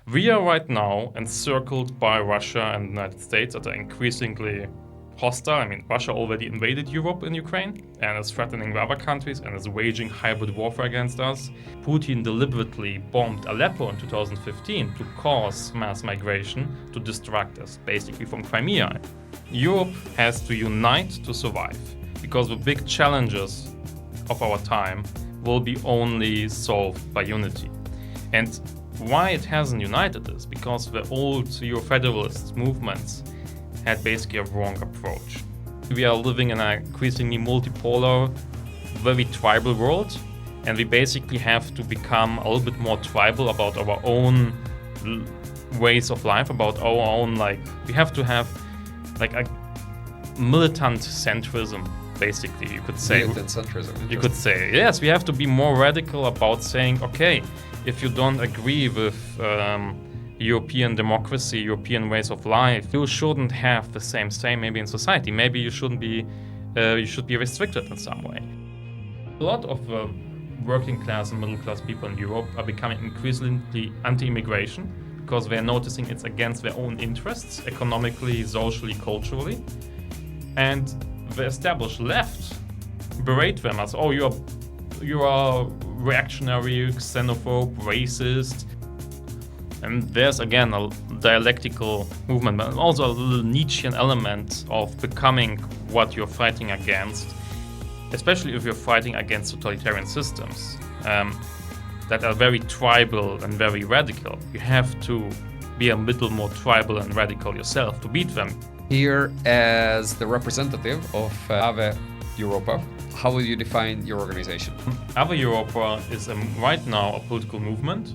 We are right now encircled by Russia and the United States that are increasingly hostile. I mean, Russia already invaded Europe and Ukraine and is threatening the other countries and is waging hybrid warfare against us. Putin deliberately bombed Aleppo in 2015 to cause mass migration to distract us, basically from Crimea. Europe has to unite to survive, because the big challenges of our time will be only solved by unity. And why it hasn't united is because the old Federalist movements had basically a wrong approach. We are living in an increasingly multipolar, very tribal world, and we basically have to become a little bit more tribal about our own ways of life, about our own, we have to have a militant centrism, basically, you could say. Militant centrism. You could say, yes, we have to be more radical about saying, okay, if you don't agree with European democracy, European ways of life, you shouldn't have the same say maybe in society. Maybe you shouldn't be, you should be restricted in some way. A lot of working class and middle class people in Europe are becoming increasingly anti-immigration because they're noticing it's against their own interests, economically, socially, culturally. And the established left berate them as, oh, you are reactionary, xenophobe, racist. And there's again a dialectical movement, but also a little Nietzschean element of becoming what you're fighting against, especially if you're fighting against totalitarian systems that are very tribal and very radical. You have to be a little more tribal and radical yourself to beat them. Here, as the representative of Ave Europa, how will you define your organization? Ave Europa is right now a political movement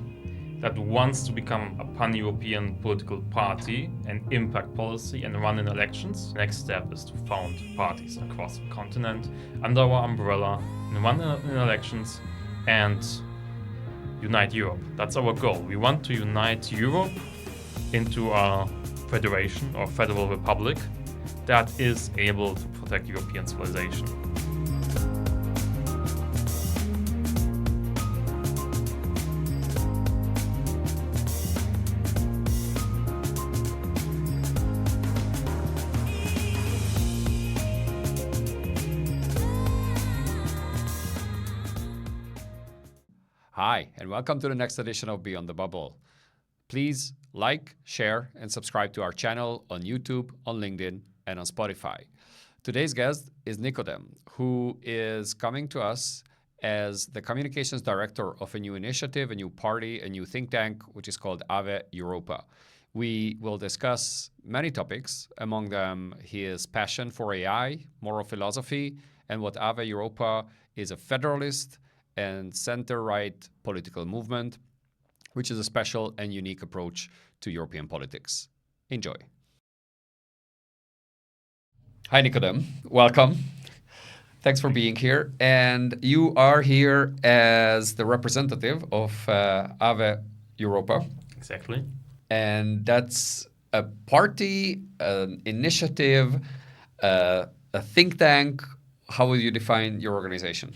that wants to become a pan-European political party and impact policy and run in elections. The next step is to found parties across the continent under our umbrella and run in elections and unite Europe. That's our goal. We want to unite Europe into a federation or federal republic that is able to protect European civilization. Hi, and welcome to the next edition of Beyond the Bubble. Please like, share, and subscribe to our channel on YouTube, on LinkedIn, and on Spotify. Today's guest is Nicodem, who is coming to us as the communications director of a new initiative, a new party, a new think tank, which is called Ave Europa. We will discuss many topics, among them his passion for AI, moral philosophy, and what Ave Europa is: a federalist and center-right political movement, which is a special and unique approach to European politics. Enjoy. Hi, Nicodem. Welcome. Thanks for being here. And you are here as the representative of Ave Europa. Exactly. And that's a party, an initiative, a think tank. How will you define your organization?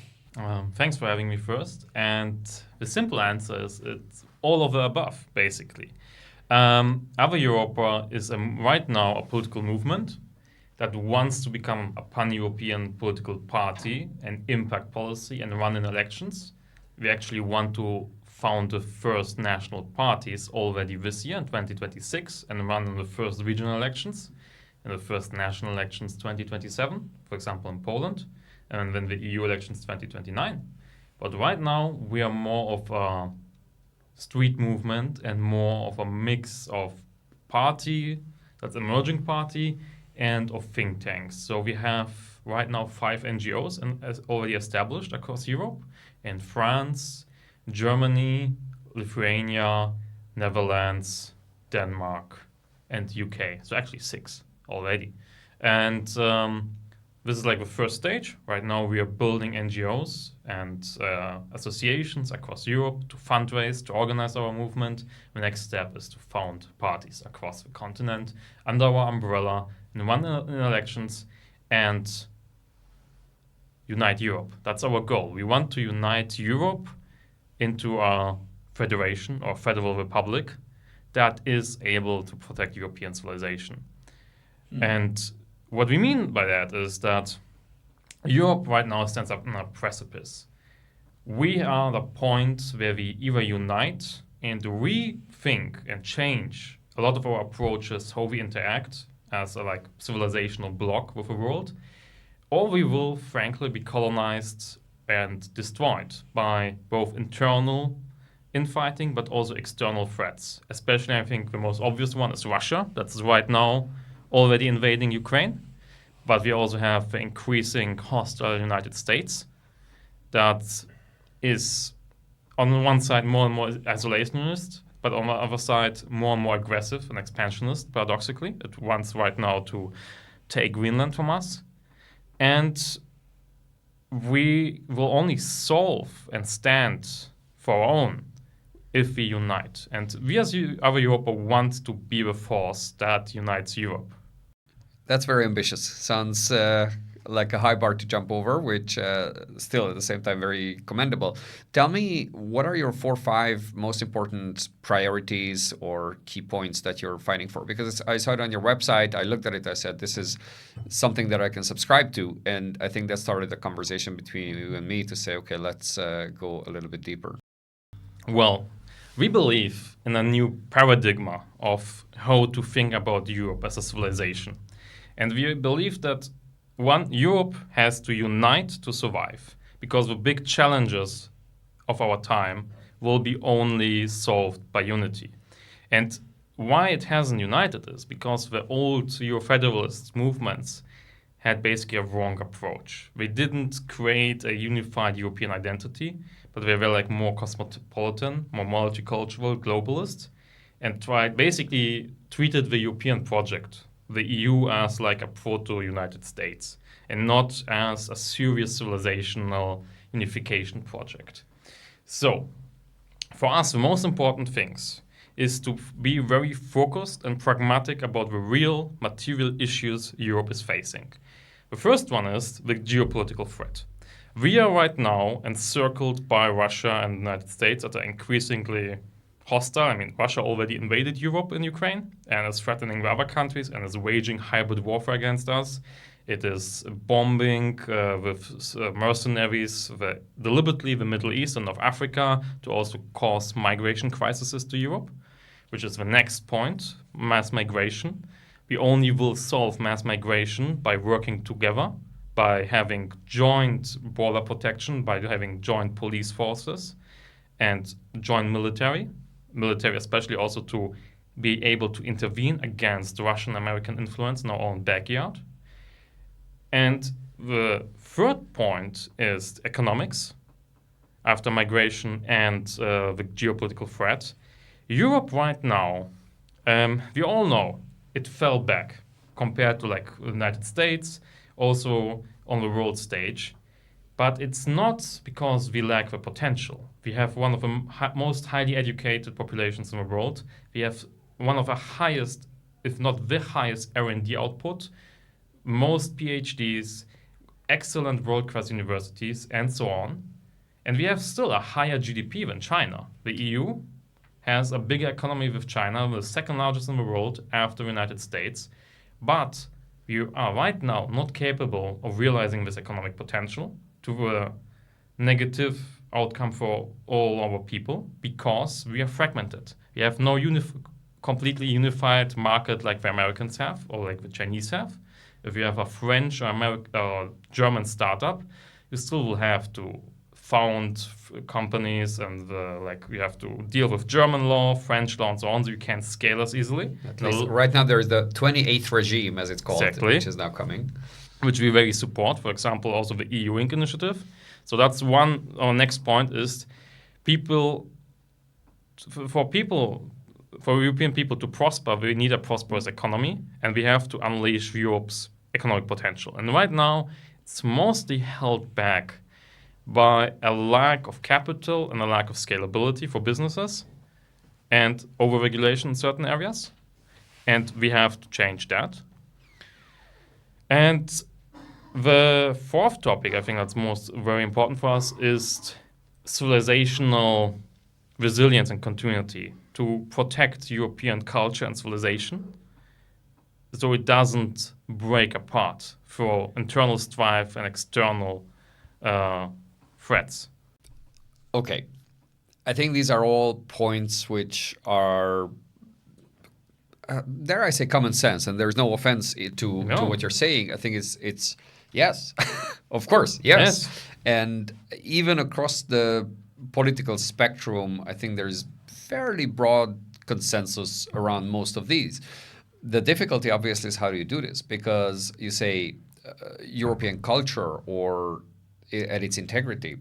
Thanks for having me first. And the simple answer is it's all of the above, basically. Ave Europa is right now a political movement that wants to become a pan-European political party and impact policy and run in elections. We actually want to found the first national parties already this year in 2026 and run in the first regional elections, in the first national elections 2027, for example in Poland, and then the EU elections 2029. But right now we are more of a street movement and more of a mix of party, that's emerging party, and of think tanks. So we have right now 5 NGOs already established across Europe, in France, Germany, Lithuania, Netherlands, Denmark, and UK. So actually 6 already. And this is like the first stage. Right now we are building NGOs and associations across Europe to fundraise, to organize our movement. The next step is to found parties across the continent under our umbrella and run in elections and unite Europe. That's our goal. We want to unite Europe into a federation or federal republic that is able to protect European civilization. And what we mean by that is that Europe right now stands up on a precipice. We are the point where we either unite and rethink and change a lot of our approaches, how we interact as a civilizational block with the world, or we will frankly be colonized and destroyed by both internal infighting but also external threats. Especially, I think the most obvious one is Russia, that's right now already invading Ukraine. But we also have the increasing hostile United States that is, on one side, more and more isolationist, but on the other side, more and more aggressive and expansionist, paradoxically. It wants right now to take Greenland from us. And we will only solve and stand for our own if we unite. And we as Ave Europa want to be the force that unites Europe. That's very ambitious. Sounds like a high bar to jump over, which still at the same time very commendable. Tell me, what are your 4 or 5 most important priorities or key points that you're fighting for? Because I saw it on your website, I looked at it, I said, this is something that I can subscribe to. And I think that started a conversation between you and me to say, okay, let's go a little bit deeper. Well, we believe in a new paradigm of how to think about Europe as a civilization. And we believe that Europe has to unite to survive, because the big challenges of our time will be only solved by unity. And why it hasn't united is because the old Euro-federalist movements had basically a wrong approach. They didn't create a unified European identity, but they were more cosmopolitan, more multicultural, globalist, and basically treated the European project, the EU, as a proto-United States and not as a serious civilizational unification project. So, for us, the most important things is to be very focused and pragmatic about the real material issues Europe is facing. The first one is the geopolitical threat. We are right now encircled by Russia and the United States that are increasingly hostile. I mean, Russia already invaded Europe and Ukraine and is threatening the other countries and is waging hybrid warfare against us. It is bombing with mercenaries deliberately the Middle East and North Africa to also cause migration crises to Europe, which is the next point, mass migration. We only will solve mass migration by working together, by having joint border protection, by having joint police forces and joint military especially also to be able to intervene against Russian-American influence in our own backyard. And the third point is economics. After migration and the geopolitical threat, Europe right now, we all know it fell back compared to the United States, also on the world stage. But it's not because we lack the potential. We have one of the most highly educated populations in the world. We have one of the highest, if not the highest, R&D output, most PhDs, excellent world-class universities, and so on. And we have still a higher GDP than China. The EU has a bigger economy with China, the second largest in the world after the United States. But we are right now not capable of realizing this economic potential to a negative outcome for all our people because we are fragmented. We have no completely unified market like the Americans have or like the Chinese have. If you have a French or German startup, you still will have to found companies and you have to deal with German law, French law, and so on, so you can't scale as easily. At least right now there is the 28th regime, as it's called, exactly, which is now coming. Which we very support. For example, also the EU Inc. initiative. So that's one. Our next point is for European people to prosper, we need a prosperous economy, and we have to unleash Europe's economic potential. And right now, it's mostly held back by a lack of capital and a lack of scalability for businesses and overregulation in certain areas. And we have to change that. And the fourth topic, I think that's very important for us, is civilizational resilience and continuity. to protect European culture and civilization, so it doesn't break apart through internal strife and external threats. Okay. I think these are all points which are, dare I say, common sense, and there's no offense to what you're saying. I think it's yes, of course, yes. And even across the political spectrum, I think there's fairly broad consensus around most of these. The difficulty, obviously, is how do you do this? Because you say European culture or at its integrity,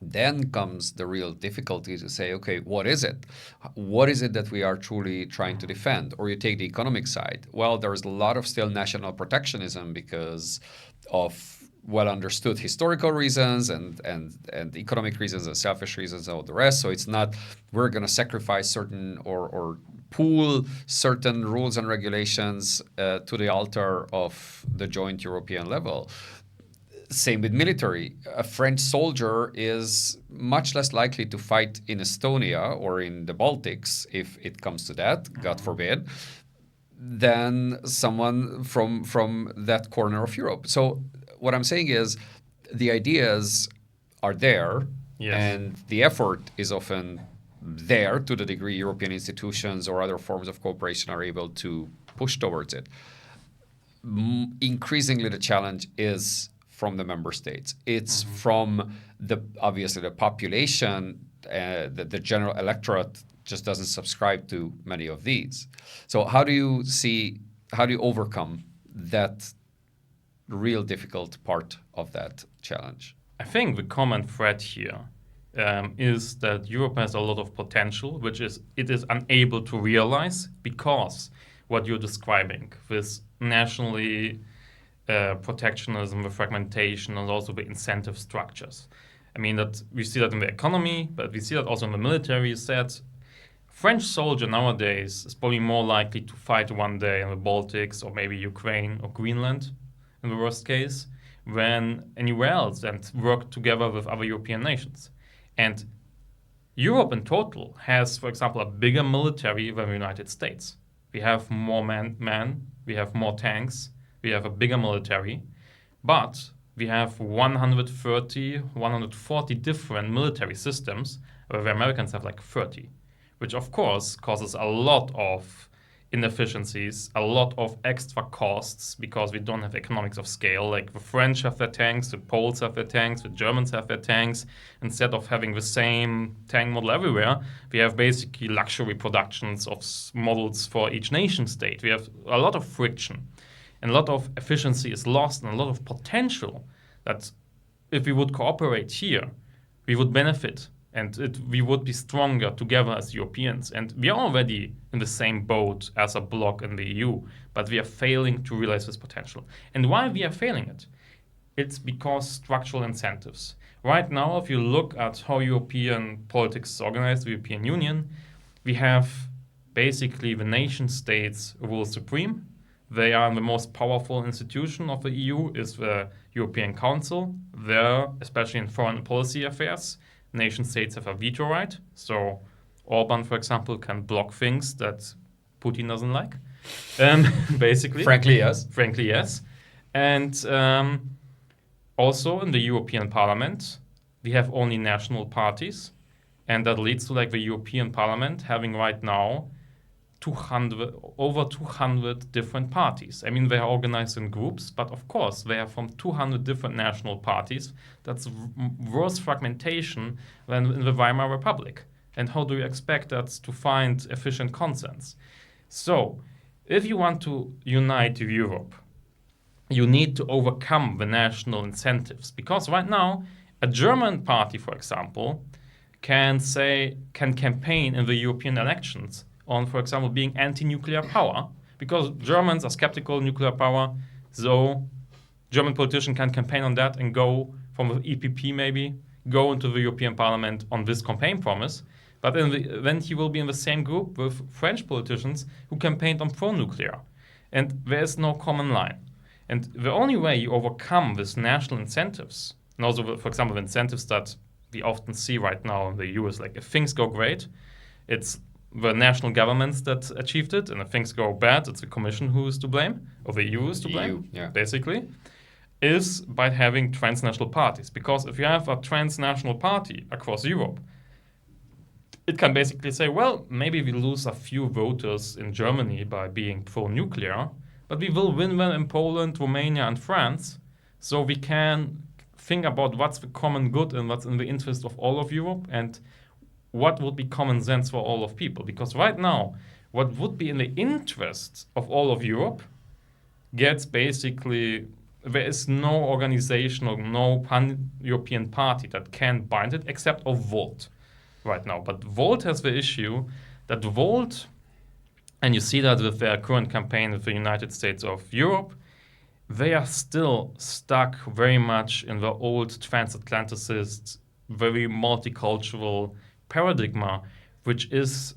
then comes the real difficulty to say, okay, what is it? What is it that we are truly trying to defend? Or you take the economic side. Well, there's a lot of still national protectionism because of well understood historical reasons and economic reasons and selfish reasons and all the rest. So it's not we're going to sacrifice certain or pool certain rules and regulations to the altar of the joint European level. Same with military. A French soldier is much less likely to fight in Estonia or in the Baltics, if it comes to that, God forbid, than someone from that corner of Europe. So what I'm saying is the ideas are there, and the effort is often there to the degree European institutions or other forms of cooperation are able to push towards it. Increasingly, the challenge is from the member states. It's from obviously the population, the general electorate just doesn't subscribe to many of these. So how do you overcome that real difficult part of that challenge? I think the common thread here is that Europe has a lot of potential, which it is unable to realize because what you're describing, this nationally protectionism, the fragmentation, and also the incentive structures. I mean, that we see that in the economy, but we see that also in the military. Is that French soldier nowadays is probably more likely to fight one day in the Baltics or maybe Ukraine or Greenland, in the worst case, than anywhere else and work together with other European nations. And Europe in total has, for example, a bigger military than the United States. We have more men, we have more tanks, we have a bigger military, but we have 130, 140 different military systems, where the Americans have like 30, which of course causes a lot of inefficiencies, a lot of extra costs because we don't have economics of scale. Like the French have their tanks, the Poles have their tanks, the Germans have their tanks. Instead of having the same tank model everywhere, we have basically luxury productions of models for each nation state. We have a lot of friction. And a lot of efficiency is lost and a lot of potential that if we would cooperate here, we would benefit and we would be stronger together as Europeans. And we are already in the same boat as a bloc in the EU, but we are failing to realize this potential. And why we are failing it? It's because structural incentives. Right now, if you look at how European politics is organized, the European Union, we have basically the nation states rule supreme. They are the most powerful institution of the EU, is the European Council. There, especially in foreign policy affairs, nation states have a veto right. So Orban, for example, can block things that Putin doesn't like, basically. Frankly, yes. Frankly, yes. And also in the European Parliament, we have only national parties. And that leads to like the European Parliament having right now over 200 different parties. I mean, they are organized in groups, but of course, they are from 200 different national parties. That's worse fragmentation than in the Weimar Republic. And how do you expect that to find efficient consensus? So, if you want to unite Europe, you need to overcome the national incentives. Because right now, a German party, for example, can campaign in the European elections on, for example, being anti-nuclear power, because Germans are skeptical of nuclear power, so German politician can campaign on that and go from the EPP maybe, go into the European Parliament on this campaign promise, but then he will be in the same group with French politicians who campaigned on pro-nuclear. And there is no common line. And the only way you overcome these national incentives, and also, for example, the incentives that we often see right now in the EU is like, if things go great, it's the national governments that achieved it, and if things go bad, it's the Commission who is to blame, or the EU is to blame, basically, is by having transnational parties. Because if you have a transnational party across Europe, it can basically say, well, maybe we lose a few voters in Germany by being pro-nuclear, but we will win them in Poland, Romania, and France, so we can think about what's the common good and what's in the interest of all of Europe, and what would be common sense for all of people. Because right now, what would be in the interest of all of Europe gets basically, there is no organization or no pan-European party that can bind it except of Volt right now. But Volt has the issue that Volt, and you see that with their current campaign with the United States of Europe, they are still stuck very much in the old transatlanticist, very multicultural paradigm, which is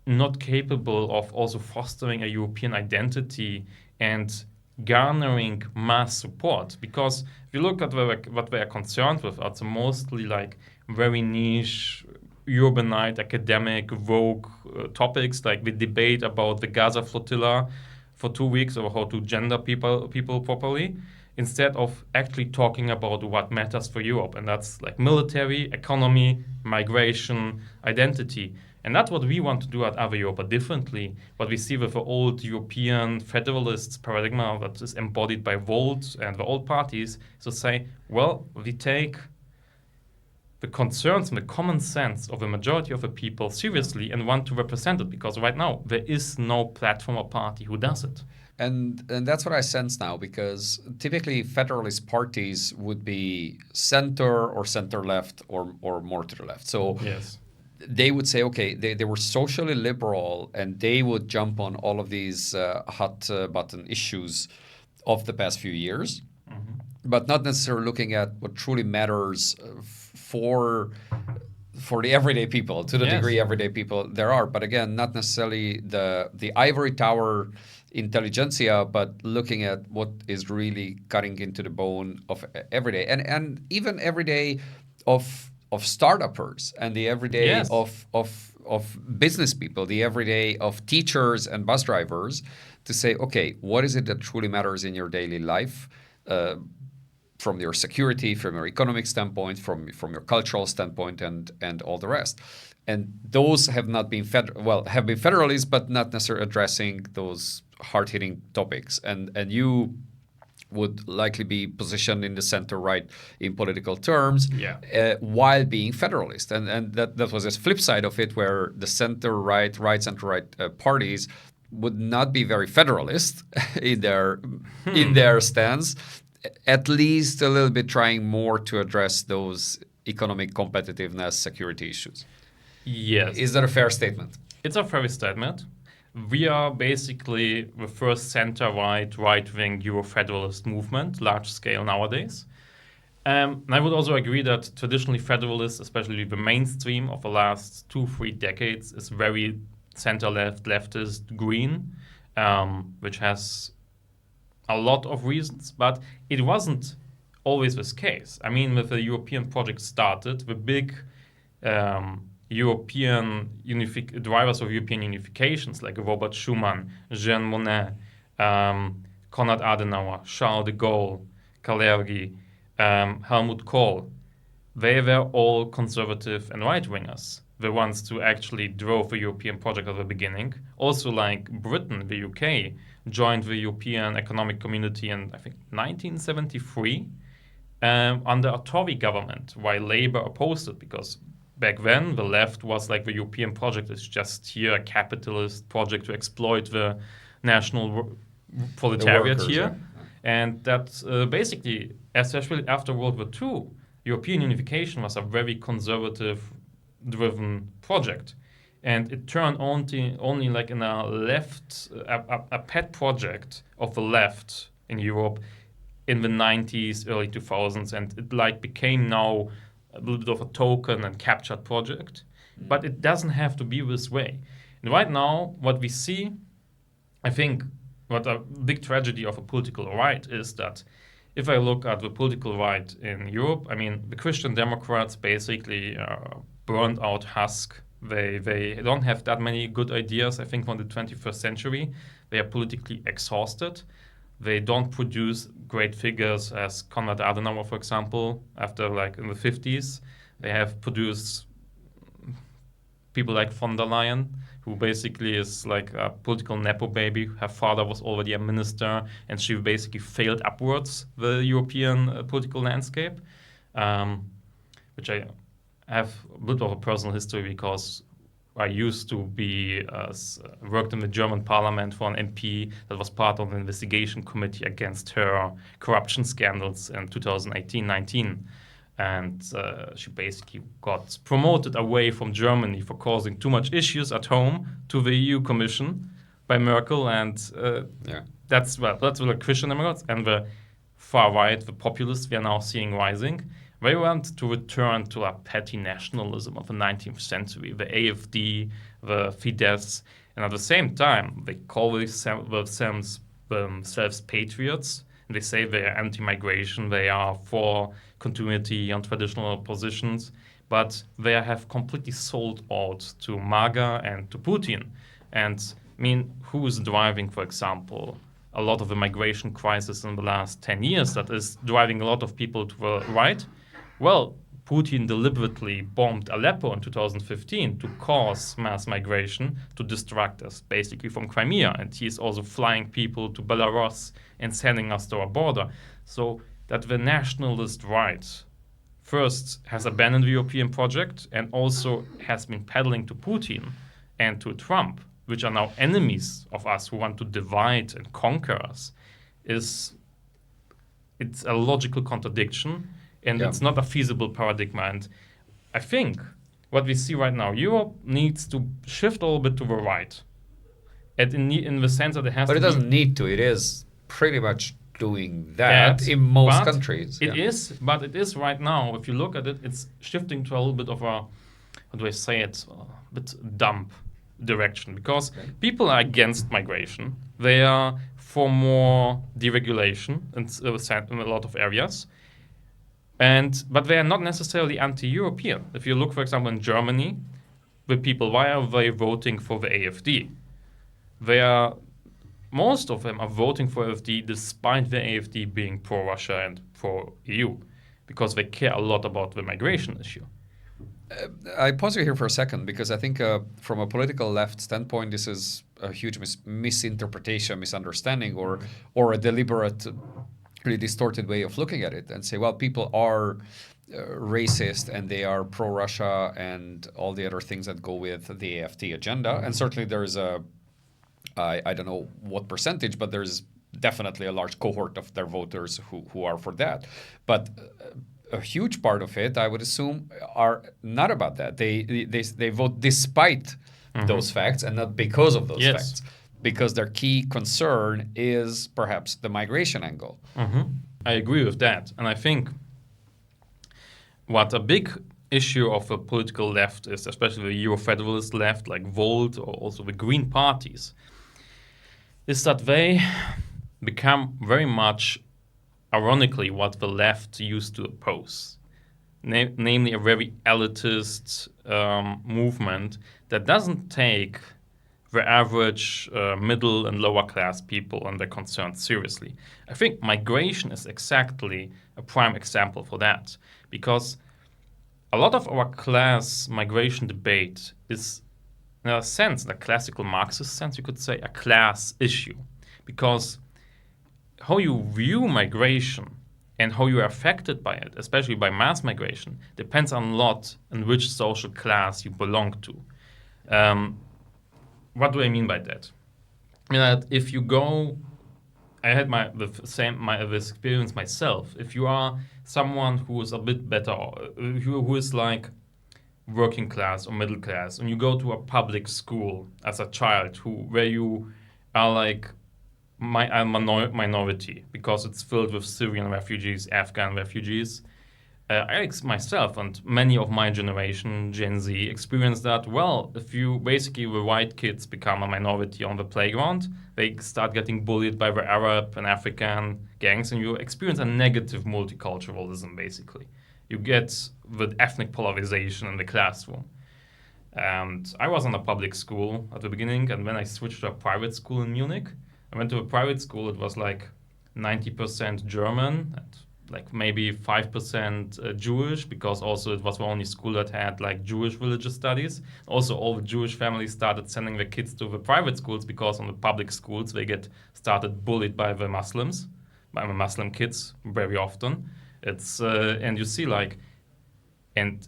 not capable of also fostering a European identity and garnering mass support. Because if you look at what they are concerned with, it's mostly like very niche, urbanite, academic, vogue topics, like the debate about the Gaza flotilla for 2 weeks or how to gender people properly, instead of actually talking about what matters for Europe. And that's like military, economy, migration, identity. And that's what we want to do at Ave Europa differently. What we see with the old European federalist paradigm that is embodied by Volt and the old parties, is to say, well, we take the concerns and the common sense of the majority of the people seriously and want to represent it, because right now there is no platform or party who does it. And that's what I sense now, because typically federalist parties would be center or center left or more to the left. So yes, they would say, okay, they were socially liberal, and they would jump on all of these hot button issues of the past few years, but not necessarily looking at what truly matters for the everyday people, to the degree everyday people there are. But again, not necessarily the ivory tower intelligentsia, but looking at what is really cutting into the bone of everyday, and even everyday of startuppers, and the everyday of business people, the everyday of teachers and bus drivers, to say, okay, what is it that truly matters in your daily life, from your security, from your economic standpoint, from your cultural standpoint, and all the rest. And those have not been have been federalists, but not necessarily addressing those hard-hitting topics. And you would likely be positioned in the center right in political terms, while being federalist. And that was a flip side of it, where the center right center right parties would not be very federalist in their stance, at least a little bit trying more to address those economic competitiveness, security issues. Yes. Is that a fair statement? It's a fair statement. We are basically the first center-right, right-wing Euro-federalist movement, large scale nowadays. And I would also agree that traditionally federalists, especially the mainstream of the last 2-3 decades, is very center-left, leftist, green, which has a lot of reasons, but it wasn't always this case. I mean, with the European project started, the big European drivers of European unifications like Robert Schuman, Jean Monnet, Konrad Adenauer, Charles de Gaulle, Kalergi, Helmut Kohl, they were all conservative and right-wingers, the ones to actually drove the European project at the beginning. Also, like Britain, the UK, joined the European Economic Community in, I think, 1973 under a Tory government, while Labour opposed it, because back then the left was like, the European project is just here a capitalist project to exploit the national proletariat workers, here. And that basically, especially after World War II, European unification was a very conservative-driven project. And it turned only like in a left, a pet project of the left in Europe in the 90s, early 2000s. And it like became now a little bit of a token and captured project. But it doesn't have to be this way. And right now, what we see, I think, what a big tragedy of a political right is that if I look at the political right in Europe, I mean, the Christian Democrats basically burned out husk They don't have that many good ideas, I think, from the 21st century. They are politically exhausted. They don't produce great figures as Konrad Adenauer, for example, after like in the 50s. They have produced people like von der Leyen, who basically is like a political nepo baby. Her father was already a minister, and she basically failed upwards the European political landscape, which I have a bit of a personal history because I used to be worked in the German parliament for an MP that was part of the investigation committee against her corruption scandals in 2018-19. And she basically got promoted away from Germany for causing too much issues at home to the EU Commission by Merkel. And that's the Christian immigrants and the far right, the populists we are now seeing rising. They want to return to a petty nationalism of the 19th century, the AfD, the Fidesz, and at the same time, they call themselves patriots. And they say they are anti-migration, they are for continuity on traditional positions, but they have completely sold out to MAGA and to Putin. And I mean, who is driving, for example, a lot of the migration crisis in the last 10 years that is driving a lot of people to the right? Well, Putin deliberately bombed Aleppo in 2015 to cause mass migration, to distract us basically from Crimea. And he's also flying people to Belarus and sending us to our border. So that the nationalist right first has abandoned the European project and also has been peddling to Putin and to Trump, which are now enemies of us who want to divide and conquer us, it's a logical contradiction. And it's not a feasible paradigm. And I think what we see right now, Europe needs to shift a little bit to the right. And in the sense that it has but to it doesn't need to. It is pretty much doing that in most countries. It is, but it is right now. If you look at it, it's shifting to a little bit of a, how do I say it, a bit dump direction. Because people are against migration. They are for more deregulation in a lot of areas. But they are not necessarily anti-European. If you look, for example, in Germany, the people, why are they voting for the AfD? Most of them are voting for AfD despite the AfD being pro-Russia and pro-EU, because they care a lot about the migration issue. I pause you here for a second, because I think from a political left standpoint, this is a huge misinterpretation, misunderstanding, or a deliberate really distorted way of looking at it, and say, well, people are racist and they are pro-Russia and all the other things that go with the AfD agenda. And certainly there is I don't know what percentage, but there's definitely a large cohort of their voters who are for that. But a huge part of it, I would assume, are not about that. They vote despite those facts and not because of those facts. Because their key concern is perhaps the migration angle. I agree with that. And I think what a big issue of the political left is, especially the Euro-federalist left, like Volt or also the Green parties, is that they become very much, ironically, what the left used to oppose. Namely, a very elitist movement that doesn't take the average middle and lower class people and their concerns seriously. I think migration is exactly a prime example for that, because a lot of our class migration debate is, in a sense, in a classical Marxist sense, you could say, a class issue, because how you view migration and how you are affected by it, especially by mass migration, depends a lot on which social class you belong to. What do I mean by that? I mean that if you go, I had this experience myself. If you are someone who is a bit better, who is like working class or middle class, and you go to a public school as a child, where you are like a minority because it's filled with Syrian refugees, Afghan refugees. I myself and many of my generation, Gen Z, experienced that. Well, if you basically the white kids become a minority on the playground, they start getting bullied by the Arab and African gangs, and you experience a negative multiculturalism, basically. You get the ethnic polarization in the classroom. And I was on a public school at the beginning, and when I switched to a private school in Munich, I went to a private school. It was like 90% German, and like maybe 5% Jewish, because also it was the only school that had like Jewish religious studies. Also, all the Jewish families started sending their kids to the private schools because on the public schools they get started bullied by the Muslims, by the Muslim kids very often. It's and you see like, and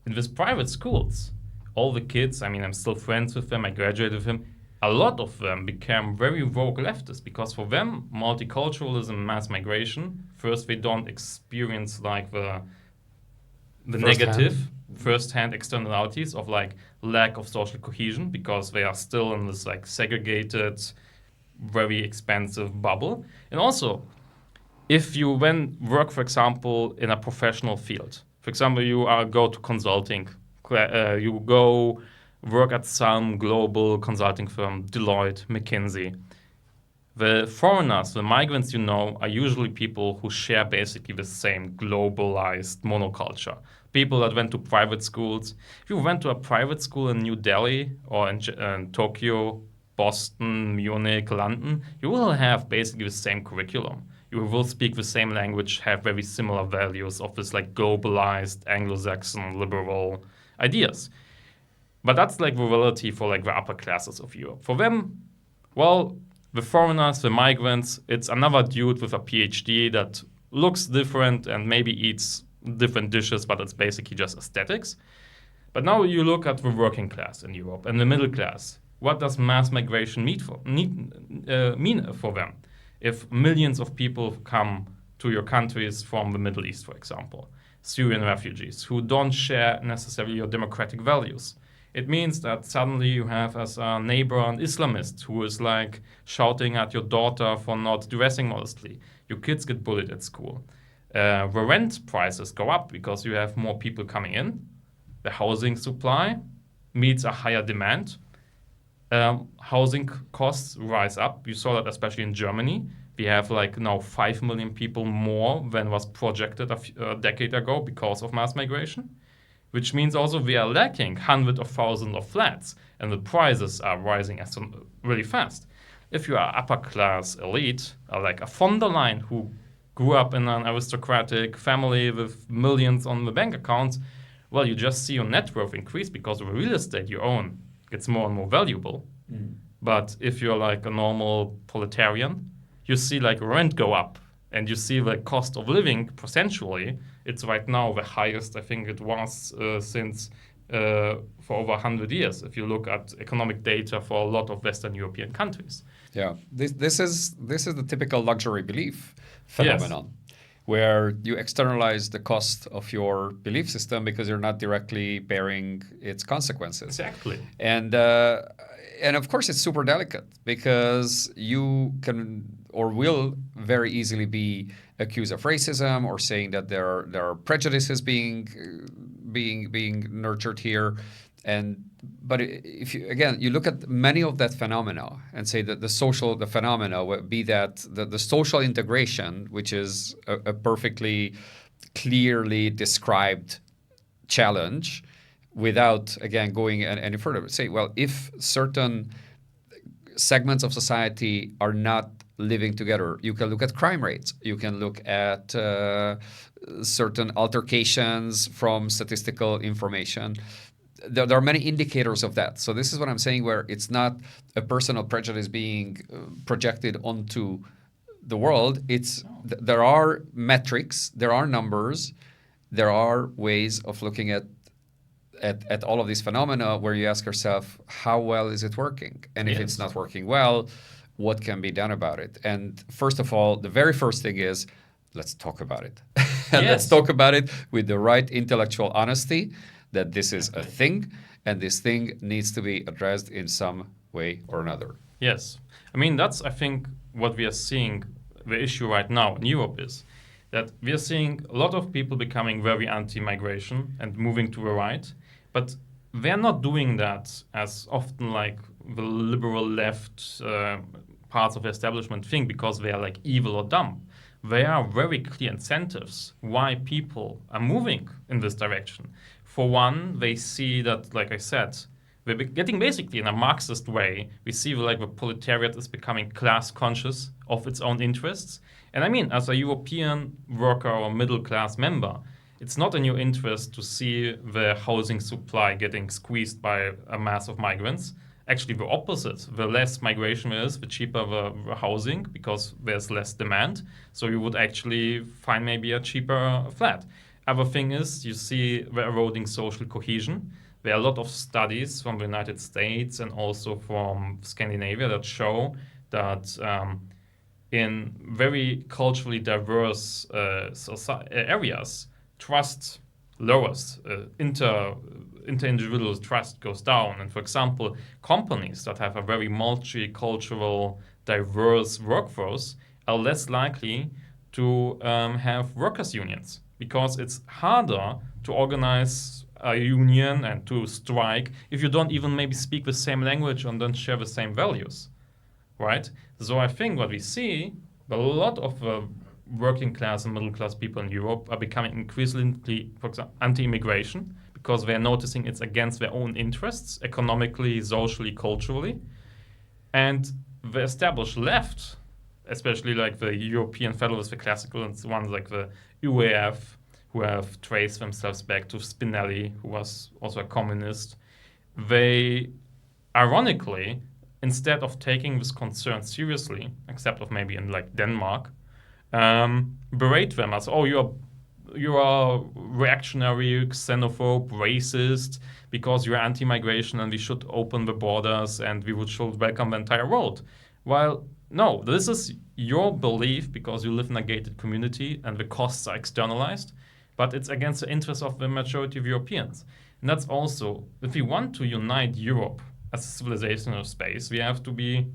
in these private schools, all the kids, I mean, I'm still friends with them, I graduated with them, a lot of them became very woke leftists because for them, multiculturalism, mass migration, first they don't experience like the negative first-hand externalities of like lack of social cohesion because they are still in this like segregated, very expensive bubble. And also, if you then work, for example, in a professional field, for example, you go to consulting, you go work at some global consulting firm, Deloitte, McKinsey. The foreigners, the migrants are usually people who share basically the same globalized monoculture. People that went to private schools. If you went to a private school in New Delhi or in Tokyo, Boston, Munich, London, you will have basically the same curriculum. You will speak the same language, have very similar values of this like globalized Anglo-Saxon liberal ideas. But that's like the reality for like the upper classes of Europe. For them, well, the foreigners, the migrants, it's another dude with a PhD that looks different and maybe eats different dishes, but it's basically just aesthetics. But now you look at the working class in Europe and the middle class. What does mass migration mean for them? If millions of people come to your countries from the Middle East, for example, Syrian refugees who don't share necessarily your democratic values, it means that suddenly you have as a neighbor an Islamist who is like shouting at your daughter for not dressing modestly. Your kids get bullied at school. The rent prices go up because you have more people coming in. The housing supply meets a higher demand. Housing costs rise up. You saw that especially in Germany. We have like now 5 million people more than was projected a decade ago because of mass migration, which means also we are lacking hundreds of thousands of flats and the prices are rising really fast. If you are upper class elite, like a von der Leyen who grew up in an aristocratic family with millions on the bank accounts, well, you just see your net worth increase because of the real estate you own gets more and more valuable. But if you're like a normal proletarian, you see like rent go up and you see the cost of living percentually. It's right now the highest I think it was since for over 100 years if you look at economic data for a lot of Western European countries. Yeah, this is the typical luxury belief phenomenon. Yes. Where you externalize the cost of your belief system because you're not directly bearing its consequences. Exactly. And of course it's super delicate because you can or will very easily be accused of racism or saying that there are prejudices being nurtured here. But if you again you look at many of that phenomena and say that the phenomena would be that the social integration, which is a perfectly clearly described challenge, without again going any further, say, well, if certain segments of society are not living together, you can look at crime rates, you can look at certain altercations from statistical information. There are many indicators of that. So this is what I'm saying, where it's not a personal prejudice being projected onto the world. It's there are metrics, there are numbers, there are ways of looking at all of these phenomena where you ask yourself, how well is it working? And if it's not working well, what can be done about it? And first of all, the very first thing is, let's talk about it. And let's talk about it with the right intellectual honesty, that this is a thing, and this thing needs to be addressed in some way or another. Yes. I mean, that's, I think, what we are seeing, the issue right now in Europe is that we are seeing a lot of people becoming very anti-migration and moving to the right, but they're not doing that as often like the liberal left parts of the establishment think because they are like evil or dumb. There are very clear incentives why people are moving in this direction. For one, they see that, like I said, we're getting basically in a Marxist way. We see like the proletariat is becoming class conscious of its own interests. And I mean, as a European worker or middle class member, it's not in your interest to see the housing supply getting squeezed by a mass of migrants. Actually, the opposite. The less migration there is, the cheaper the housing, because there's less demand. So you would actually find maybe a cheaper flat. Other thing is, you see the eroding social cohesion. There are a lot of studies from the United States and also from Scandinavia that show that in very culturally diverse areas, trust lowers, inter-individual trust goes down. And for example, companies that have a very multicultural, diverse workforce are less likely to have workers' unions, because it's harder to organize a union and to strike if you don't even maybe speak the same language and don't share the same values, right? So I think what we see, a lot of working class and middle class people in Europe are becoming increasingly, for example, anti-immigration, because they're noticing it's against their own interests, economically, socially, culturally. And the established left, especially like the European Federalists, the classical ones like the UEF, who have traced themselves back to Spinelli, who was also a communist, they, ironically, instead of taking this concern seriously, except of maybe in like Denmark, berate them as, oh, you are reactionary, xenophobe, racist, because you're anti-migration and we should open the borders and we should welcome the entire world. While, no, this is your belief because you live in a gated community and the costs are externalized, but it's against the interests of the majority of Europeans. And that's also, if we want to unite Europe as a civilizational space, we have to be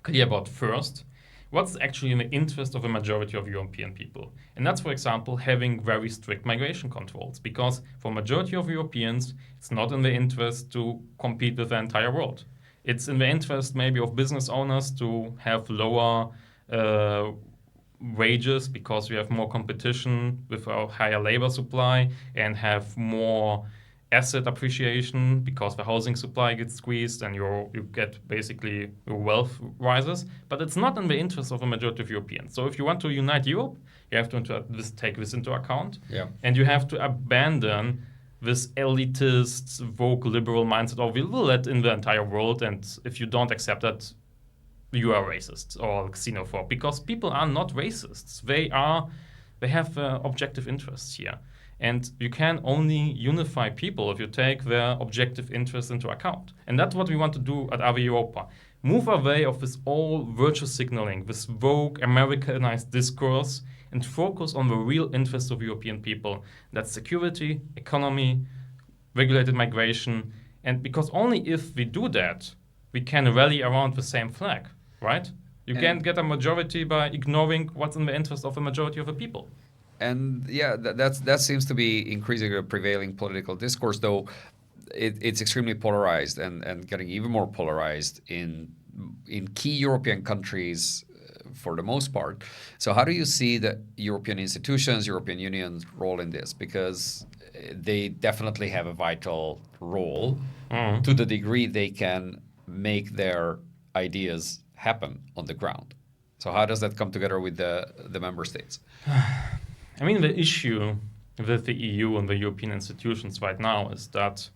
clear about first, what's actually in the interest of the majority of European people. And that's, for example, having very strict migration controls, because for majority of Europeans, it's not in their interest to compete with the entire world. It's in the interest maybe of business owners to have lower wages because we have more competition with our higher labor supply, and have more asset appreciation because the housing supply gets squeezed and you get basically your wealth rises. But it's not in the interest of the majority of Europeans. So if you want to unite Europe, you have to take this into account. Yeah. And you have to abandon this elitist, woke, liberal mindset of we will let in the entire world, and if you don't accept that, you are racist or xenophobe, because people are not racists. They have objective interests here. And you can only unify people if you take their objective interests into account. And that's what we want to do at Ave Europa. Move away of this all virtue signaling, this woke, Americanized discourse, and focus on the real interests of European people. That's security, economy, regulated migration. And because only if we do that, we can rally around the same flag, right? You can't get a majority by ignoring what's in the interest of the majority of the people. And yeah, that seems to be increasing a prevailing political discourse, though it's extremely polarized and getting even more polarized in key European countries for the most part. So how do you see the European institutions, European Union's role in this? Because they definitely have a vital role to the degree they can make their ideas happen on the ground. So how does that come together with the member states? I mean, the issue with the EU and the European institutions right now is that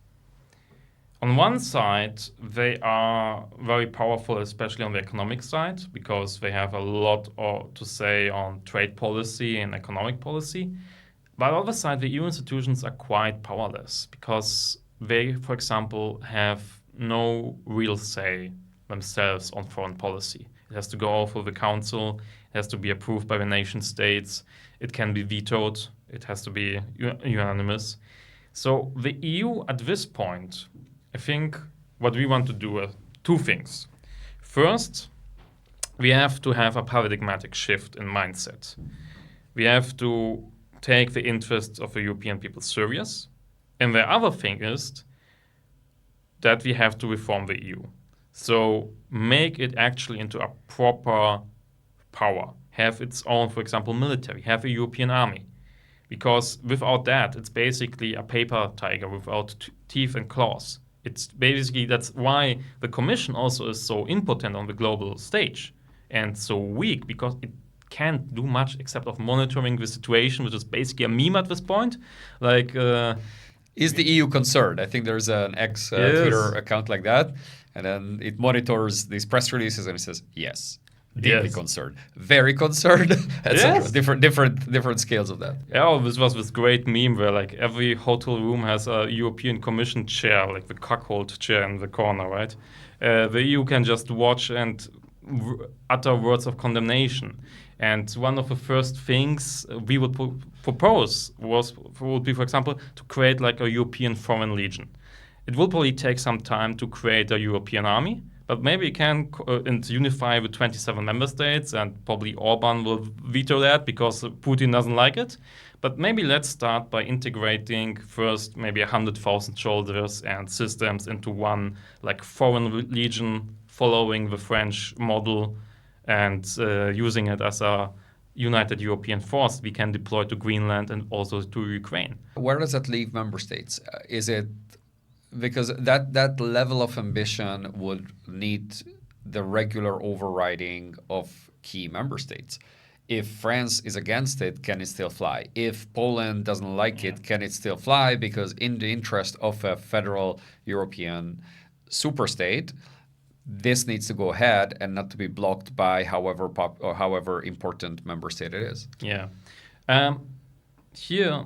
on one side, they are very powerful, especially on the economic side, because they have a lot to say on trade policy and economic policy. But on the other side, the EU institutions are quite powerless because they, for example, have no real say themselves on foreign policy. It has to go through the Council, it has to be approved by the nation states, it can be vetoed, it has to be unanimous. So the EU at this point, I think what we want to do are two things. First, we have to have a paradigmatic shift in mindset. We have to take the interests of the European people serious. And the other thing is that we have to reform the EU. So make it actually into a proper power. Have its own, for example, military. Have a European army. Because without that, it's basically a paper tiger without teeth and claws. It's basically, that's why the Commission also is so impotent on the global stage and so weak, because it can't do much except of monitoring the situation, which is basically a meme at this point. Like, is the EU concerned? I think there's an Twitter account like that, and then it monitors these press releases and it says yes, deeply concerned, very concerned, etc. Different scales of that. Yeah, this was this great meme where like every hotel room has a European Commission chair, like the cuckold chair in the corner, right? The EU can just watch and utter words of condemnation. And one of the first things we would propose would be, for example, to create like a European Foreign Legion. It will probably take some time to create a European army, but maybe it can unify with 27 member states, and probably Orban will veto that because Putin doesn't like it. But maybe let's start by integrating first maybe 100,000 soldiers and systems into one like foreign legion, following the French model, and using it as a united European force we can deploy to Greenland and also to Ukraine. Where does that leave member states? Is it because that level of ambition would need the regular overriding of key member states? If France is against it, can it still fly? If Poland doesn't like it, can it still fly? Because in the interest of a federal European superstate, this needs to go ahead and not to be blocked by however important member state it is. Yeah. Here,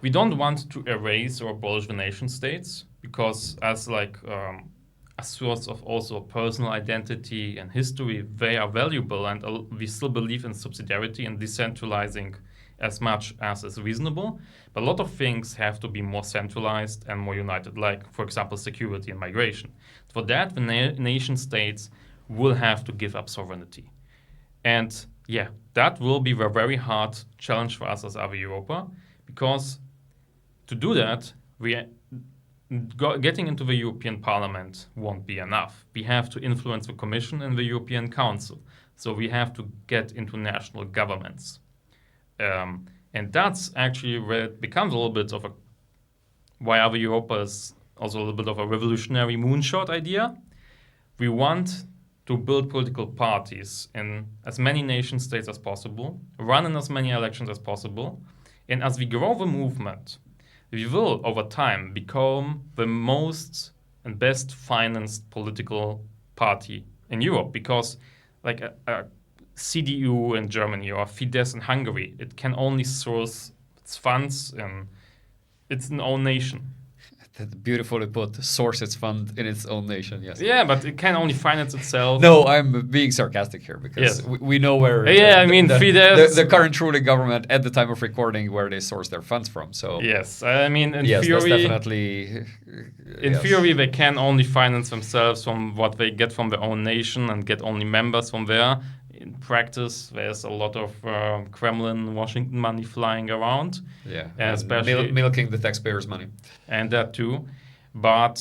we don't want to erase or abolish the nation states, because as like a source of also personal identity and history, they are valuable, and we still believe in subsidiarity and decentralizing as much as is reasonable. But a lot of things have to be more centralized and more united, like, for example, security and migration. For that, the nation states will have to give up sovereignty. And yeah, that will be a very hard challenge for us as Ave Europa, because to do that, getting into the European Parliament won't be enough. We have to influence the Commission and the European Council. So we have to get into national governments. And that's actually where it becomes a little bit of why Ave Europa is also a little bit of a revolutionary moonshot idea. We want to build political parties in as many nation states as possible, run in as many elections as possible, and as we grow the movement, we will, over time, become the most and best financed political party in Europe, because like a CDU in Germany or Fidesz in Hungary, it can only source its funds in its own nation. That's beautifully put. Source its fund in its own nation. Yes. Yeah, but it can only finance itself. No, I'm being sarcastic here because we know where. Yeah, I mean, Fidesz, the current ruling government at the time of recording, where they source their funds from. So yes, I mean, in yes, theory, that's definitely. In theory, they can only finance themselves from what they get from their own nation and get only members from there. In practice, there's a lot of Kremlin, Washington money flying around. Yeah, especially milking the taxpayers' money. And that too. But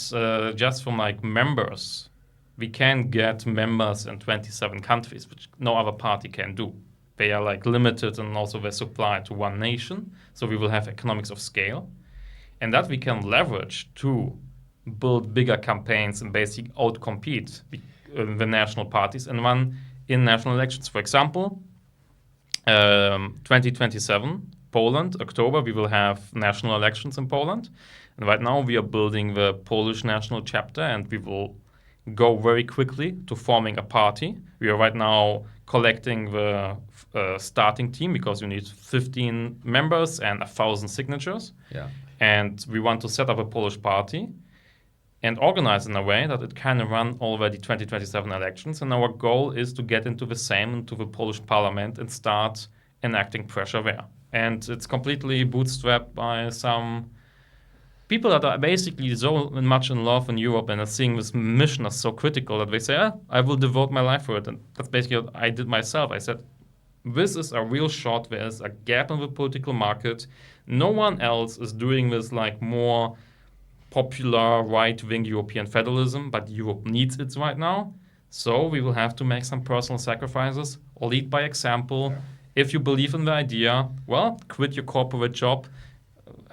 just from like members, we can get members in 27 countries, which no other party can do. They are like limited, and also they supply to one nation. So we will have economics of scale. And that we can leverage to build bigger campaigns and basically outcompete the national parties and run in national elections. For example, 2027, Poland, October, we will have national elections in Poland. And right now we are building the Polish national chapter, and we will go very quickly to forming a party. We are right now collecting the starting team, because you need 15 members and 1,000 signatures. Yeah. And we want to set up a Polish party and organize in a way that it can run already 2027 elections. And our goal is to get into the Polish parliament and start enacting pressure there. And it's completely bootstrapped by some people that are basically so much in love in Europe and are seeing this mission as so critical that they say, I will devote my life for it. And that's basically what I did myself. I said, this is a real shot. There's a gap in the political market. No one else is doing this like more popular right-wing European federalism, but Europe needs it right now. So we will have to make some personal sacrifices, lead by example. If you believe in the idea, well, quit your corporate job,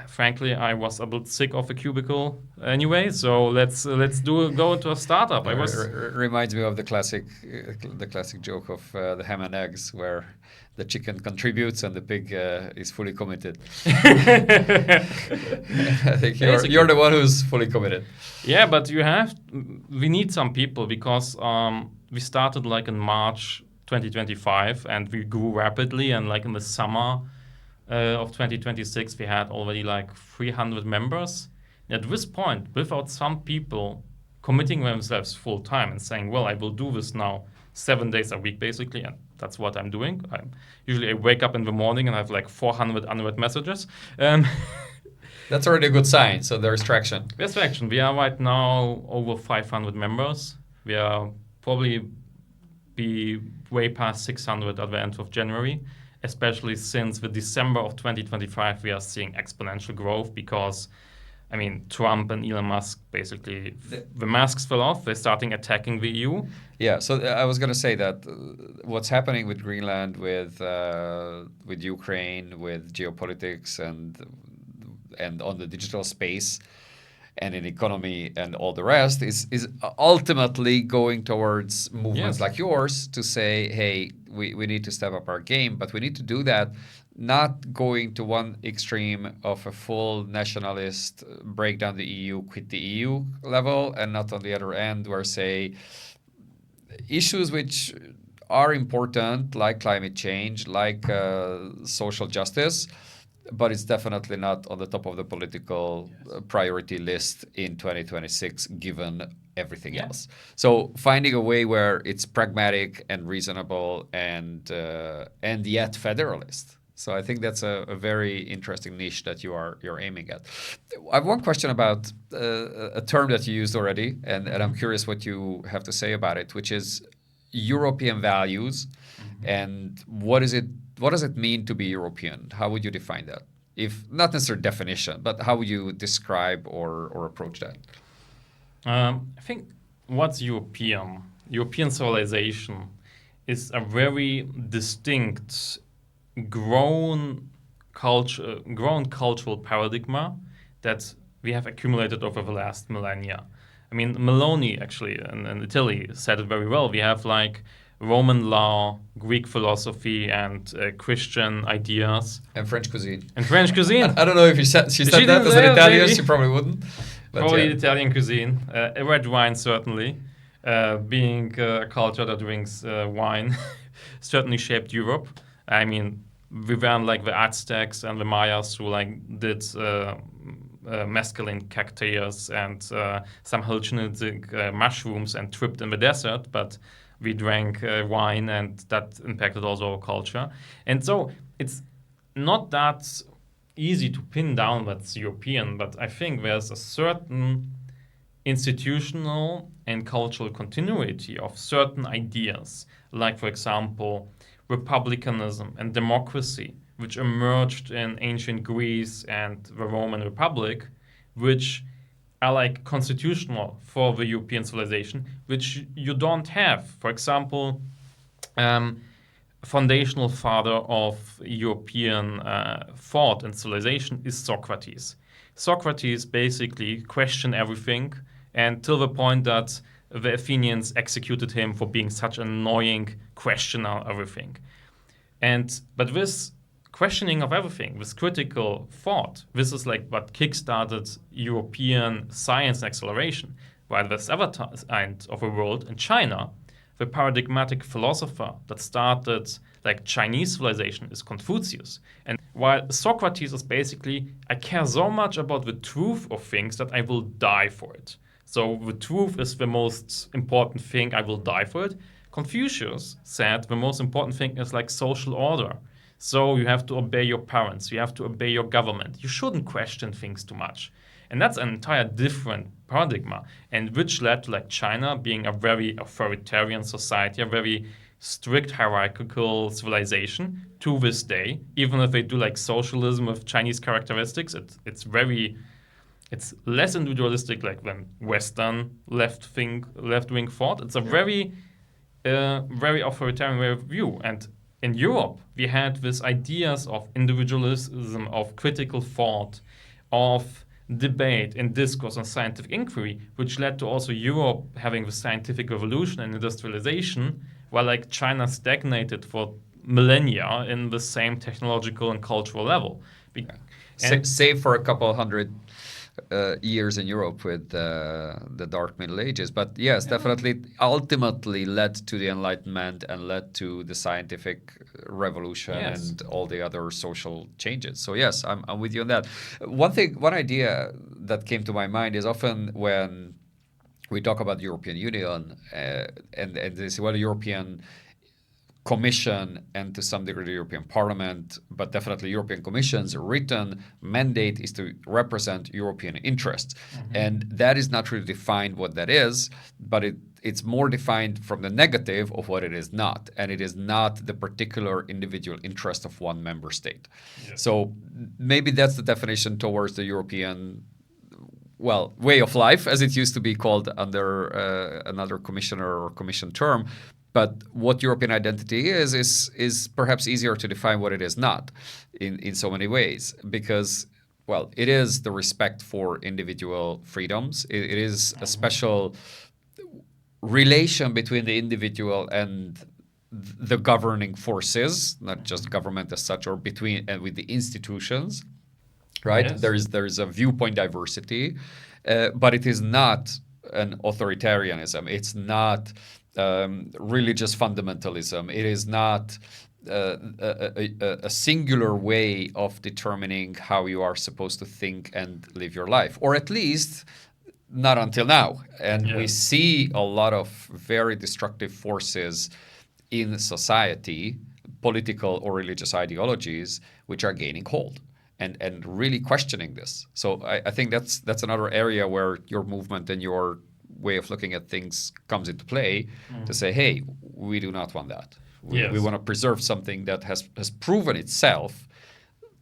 frankly, I was a bit sick of the cubicle anyway. So let's go into a startup. I was Reminds me of the classic joke of the ham and eggs, where the chicken contributes and the pig is fully committed. I think you're the one who's fully committed. Yeah, but we need some people, because we started like in March 2025 and we grew rapidly, and like in the summer of 2026 we had already like 300 members. And at this point, without some people committing themselves full time and saying, well, I will do this now 7 days a week basically, and that's what I'm doing. I wake up in the morning and I have like 400 unread messages. That's already a good sign. So there's traction. There's traction. We are right now over 500 members. We are probably be way past 600 at the end of January, especially since the December of 2025 we are seeing exponential growth, because I mean, Trump and Elon Musk, basically, the masks fell off. They're starting attacking the EU. Yeah, so I was going to say that what's happening with Greenland, with Ukraine, with geopolitics, and on the digital space, and in economy and all the rest, is ultimately going towards movements like yours to say, hey, we need to step up our game, but we need to do that not going to one extreme of a full nationalist break down the EU, quit the EU level, and not on the other end where, say, issues which are important, like climate change, like social justice, but it's definitely not on the top of the political priority list in 2026, given everything else. So finding a way where it's pragmatic and reasonable and yet federalist. So I think that's a very interesting niche that you're aiming at. I have one question about a term that you used already, and I'm curious what you have to say about it, which is European values, and what does it mean to be European? How would you define that? If not necessarily definition, but how would you describe or approach that? I think what's European? European civilization is a very distinct grown cultural paradigm that we have accumulated over the last millennia. I mean, Meloni actually in Italy said it very well. We have like Roman law, Greek philosophy, and Christian ideas. And French cuisine. I don't know if she said that as an Italian. She probably wouldn't. Probably Italian cuisine. Red wine, certainly. Being a culture that drinks wine certainly shaped Europe. I mean, we were like the Aztecs and the Mayas who like did mescaline cocktails and some hallucinogenic mushrooms and tripped in the desert, but we drank wine, and that impacted also our culture. And so it's not that easy to pin down what's European, but I think there's a certain institutional and cultural continuity of certain ideas, like, for example, republicanism and democracy, which emerged in ancient Greece and the Roman Republic, which are like constitutional for the European civilization, which you don't have. For example, foundational father of European thought and civilization is Socrates. Socrates basically questioned everything, and till the point that the Athenians executed him for being such an annoying questioner of everything. But this questioning of everything, this critical thought, this is like what kickstarted European science and acceleration. While this other end of the world, in China, the paradigmatic philosopher that started like Chinese civilization is Confucius. And while Socrates is basically, I care so much about the truth of things that I will die for it. So the truth is the most important thing, I will die for it. Confucius said the most important thing is like social order. So you have to obey your parents, you have to obey your government. You shouldn't question things too much. And that's an entire different paradigm, and which led to like China being a very authoritarian society, a very strict hierarchical civilization to this day. Even if they do like socialism with Chinese characteristics, it's less individualistic like than Western left-wing thought. It's a very authoritarian way of view. And in Europe, we had these ideas of individualism, of critical thought, of debate and discourse on scientific inquiry, which led to also Europe having the scientific revolution and industrialization, while like China stagnated for millennia in the same technological and cultural level. Save for a couple hundred years in Europe with the Dark Middle Ages. But yes, definitely ultimately led to the Enlightenment and led to the scientific revolution and all the other social changes. So yes, I'm with you on that. One idea that came to my mind is often when we talk about the European Union and they say, well, the European Commission and to some degree the European Parliament, but definitely European Commission's written mandate is to represent European interests. And that is not really defined what that is, but it's more defined from the negative of what it is not. And it is not the particular individual interest of one member state. So maybe that's the definition towards the European way of life, as it used to be called under another commissioner or commission term. But what European identity is perhaps easier to define what it is not in so many ways, because, well, it is the respect for individual freedoms. It is a special relation between the individual and the governing forces, not just government as such, or between and with the institutions, right? Yes. There's a viewpoint diversity, but it is not an authoritarianism. It's not religious fundamentalism. It is not a singular way of determining how you are supposed to think and live your life, or at least not until now. And we see a lot of very destructive forces in society, political or religious ideologies, which are gaining hold and really questioning this. So I think that's another area where your movement and your way of looking at things comes into play to say, hey, we do not want that. We want to preserve something that has proven itself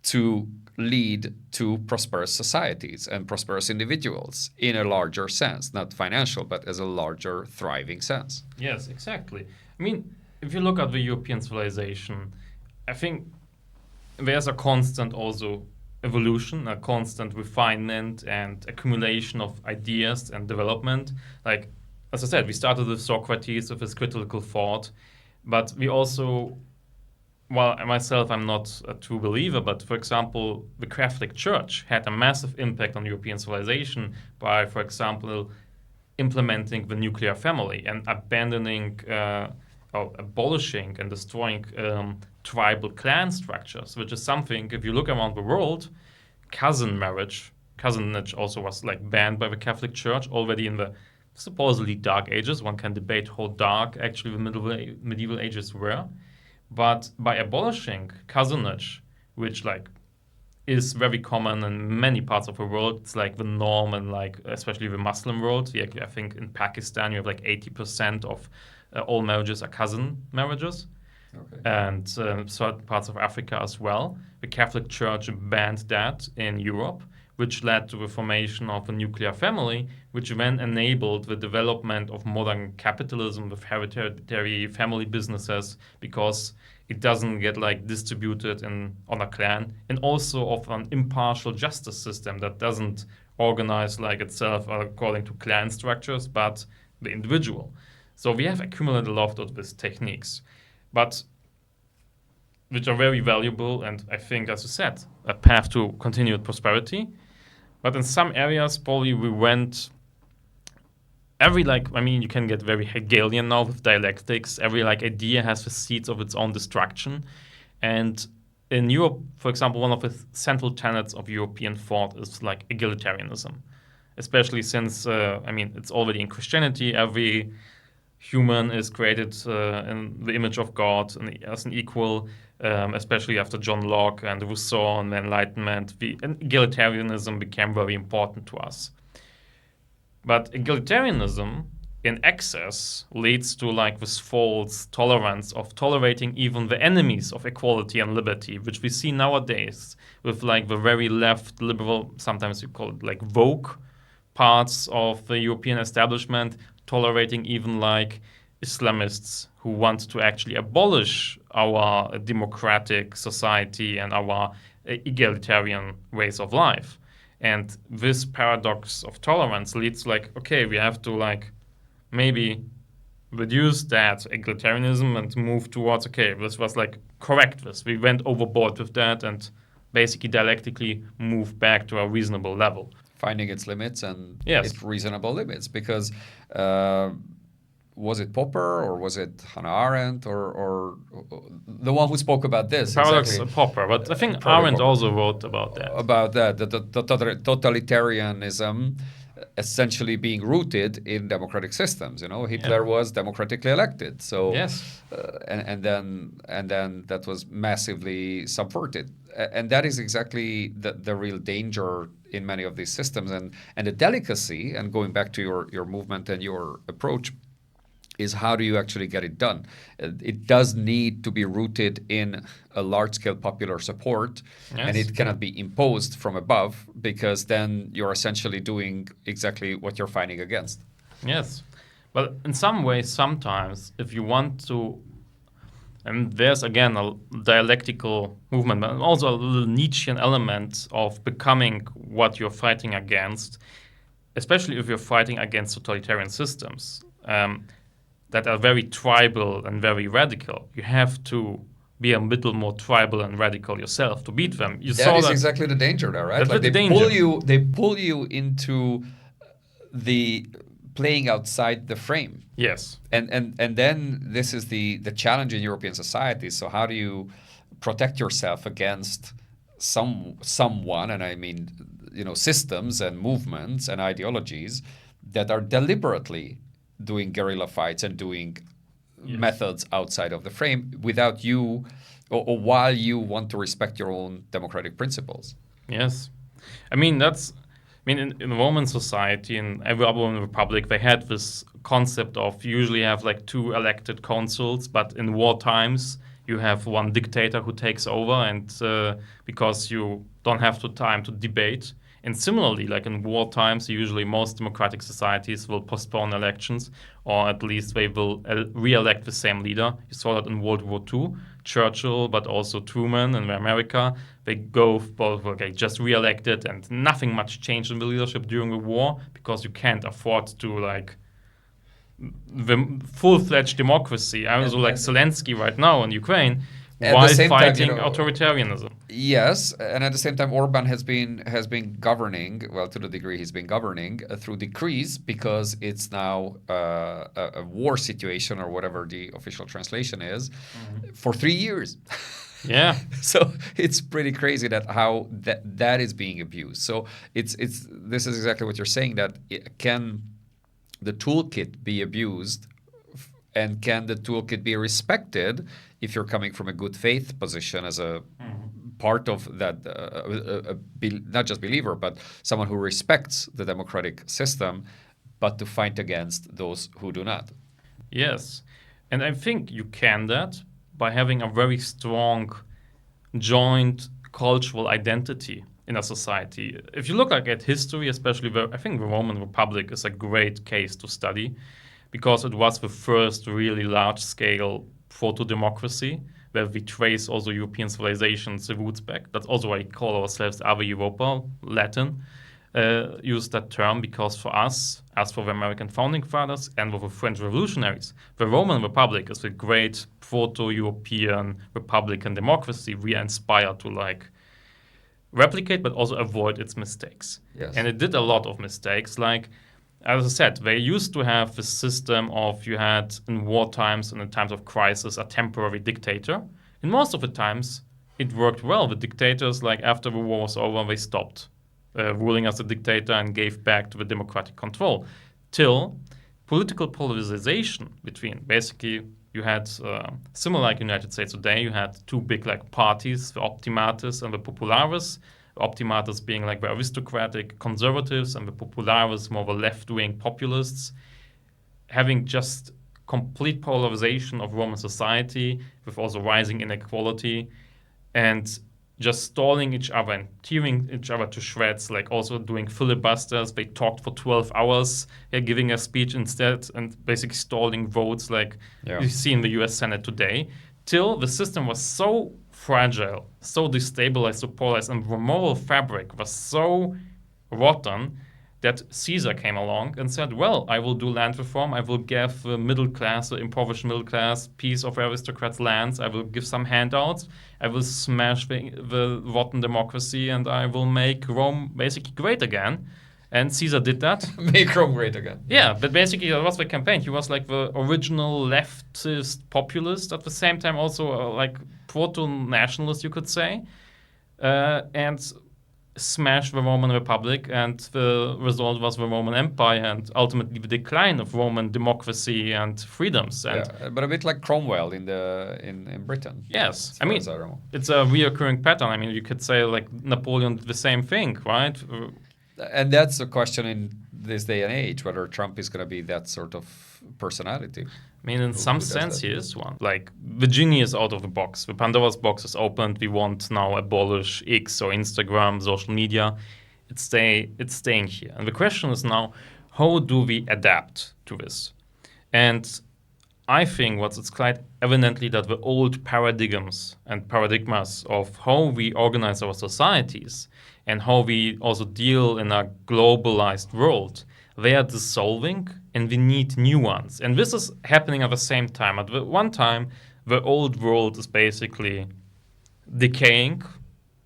to lead to prosperous societies and prosperous individuals in a larger sense, not financial, but as a larger thriving sense. Yes, exactly. I mean, if you look at the European civilization, I think there's a constant also evolution, a constant refinement and accumulation of ideas and development. Like, as I said, we started with Socrates with his critical thought, but we also, well, myself, I'm not a true believer, but for example, the Catholic Church had a massive impact on European civilization by, for example, implementing the nuclear family and abandoning or abolishing and destroying tribal clan structures, which is something, if you look around the world, cousinage also was like banned by the Catholic Church already in the supposedly dark ages. One can debate how dark actually the medieval ages were. But by abolishing cousinage, which like is very common in many parts of the world, it's like the norm and like especially the Muslim world. Yeah, I think in Pakistan you have like 80% of all marriages are cousin marriages. Okay. And certain parts of Africa as well. The Catholic Church banned that in Europe, which led to the formation of a nuclear family, which then enabled the development of modern capitalism with hereditary family businesses, because it doesn't get like distributed on a clan, and also of an impartial justice system that doesn't organize like itself according to clan structures, but the individual. So we have accumulated a lot of these techniques, but which are very valuable, and I think, as you said, a path to continued prosperity. But in some areas, probably we went you can get very Hegelian now with dialectics. Every idea has the seeds of its own destruction. And in Europe, for example, one of the central tenets of European thought is like egalitarianism, especially since, it's already in Christianity. Every human is created in the image of God and as an equal, especially after John Locke and Rousseau and the Enlightenment. And egalitarianism became very important to us. But egalitarianism in excess leads to this false tolerance of tolerating even the enemies of equality and liberty, which we see nowadays with the very left liberal, sometimes you call it woke parts of the European establishment, tolerating even Islamists who want to actually abolish our democratic society and our egalitarian ways of life. And this paradox of tolerance leads to like, okay, we have to like maybe reduce that egalitarianism and move towards, okay, this was like correct this. We went overboard with that and basically dialectically move back to a reasonable level. Finding its limits and Yes. its reasonable limits, because was it Popper or was it Hannah Arendt or the one who spoke about this? Paradox exactly. Popper, but I think Probably Arendt Popper. also wrote about that. About that, the totalitarianism essentially being rooted in democratic systems. You know, Hitler was democratically elected, so Yes. and then that was massively subverted, and that is exactly the real danger in many of these systems, and the delicacy. And going back to your movement and your approach, is how do you actually get it done? It does need to be rooted in a large-scale popular support, and Yes. it cannot be imposed from above, because then you're essentially doing exactly what you're fighting against. Yes. But in some ways, sometimes, if you want to, and there's again a dialectical movement, but also a little Nietzschean element of becoming what you're fighting against, especially if you're fighting against totalitarian systems that are very tribal and very radical. You have to be a little more tribal and radical yourself to beat them. You That is exactly the danger there, right? That's Like the they danger. they pull you into the playing outside the frame. Yes. And then this is the challenge in European society. So how do you protect yourself against someone, and I mean, systems and movements and ideologies that are deliberately doing guerrilla fights and doing methods outside of the frame without you, or while you want to respect your own democratic principles. Yes. I mean, in Roman society, in every Roman republic, they had this concept of usually have like 2 elected consuls, but in war times, you have one dictator who takes over, and because you don't have the time to debate. And similarly, like in war times, usually most democratic societies will postpone elections, or at least they will re-elect the same leader. You saw that in World War II, Churchill, but also Truman in America. They both just re-elected, and nothing much changed in the leadership during the war, because you can't afford to like the full-fledged democracy. I also like Zelensky right now in Ukraine, while fighting authoritarianism. Yes, and at the same time, Orban has been governing, well, to the degree he's been governing through decrees, because it's now a war situation, or whatever the official translation is, for 3 years. Yeah. So it's pretty crazy that how that is being abused. So this is exactly what you're saying, that can the toolkit be abused, and can the toolkit be respected if you're coming from a good faith position as a part of that, not just believer, but someone who respects the democratic system, but to fight against those who do not. Yes. And I think you can that by having a very strong joint cultural identity in a society. If you look at history, especially, I think the Roman Republic is a great case to study, because it was the first really large-scale proto-democracy, where we trace also European civilization's roots back. That's also why we call ourselves Ave Europa, Latin. Use that term because for us, as for the American founding fathers and for the French revolutionaries, the Roman Republic is a great proto-European republican democracy we are inspired to like replicate, but also avoid its mistakes. Yes. And it did a lot of mistakes. Like, as I said, they used to have this system of you had in war times and in times of crisis a temporary dictator. And most of the times it worked well. The dictators, like after the war was over, they stopped ruling as a dictator and gave back to the democratic control. Till political polarization between, basically, you had, similar like United States today, you had 2 big like parties, the optimates and the populares. The optimates being like the aristocratic conservatives, and the populares more the left-wing populists, having just complete polarization of Roman society with also rising inequality, and just stalling each other and tearing each other to shreds, like also doing filibusters. They talked for 12 hours, giving a speech instead, and basically stalling votes like you see in the US Senate today, till the system was so fragile, so destabilized, so polarized, and the moral fabric was so rotten that Caesar came along and said, well, I will do land reform. I will give the middle class, the impoverished middle class, piece of aristocrats' lands. I will give some handouts. I will smash the rotten democracy, and I will make Rome basically great again. And Caesar did that. Make Rome great again. Yeah, but basically that was the campaign. He was like the original leftist populist, at the same time also like proto-nationalist, you could say, and smashed the Roman Republic, and the result was the Roman Empire and ultimately the decline of Roman democracy and freedoms. And but a bit like Cromwell in Britain. Yes, I mean, it's a reoccurring pattern. I mean, you could say like Napoleon did the same thing, right? And that's a question in this day and age, whether Trump is going to be that sort of personality. I mean, in some sense, he is one. Like, the genie is out of the box. The Pandora's box is opened. We want now abolish X or Instagram, social media. It's staying here. And the question is now, how do we adapt to this? And I think it's quite evidently that the old paradigms and paradigmas of how we organize our societies and how we also deal in a globalized world, they are dissolving and we need new ones. And this is happening at the same time. At the one time, the old world is basically decaying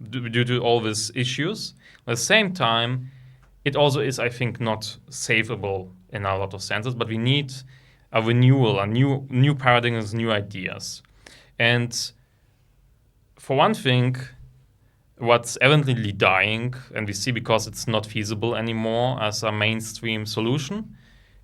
due to all these issues. At the same time, it also is, I think, not savable in a lot of senses, but we need a renewal, a new paradigms, new ideas. And for one thing, what's evidently dying, and we see because it's not feasible anymore as a mainstream solution.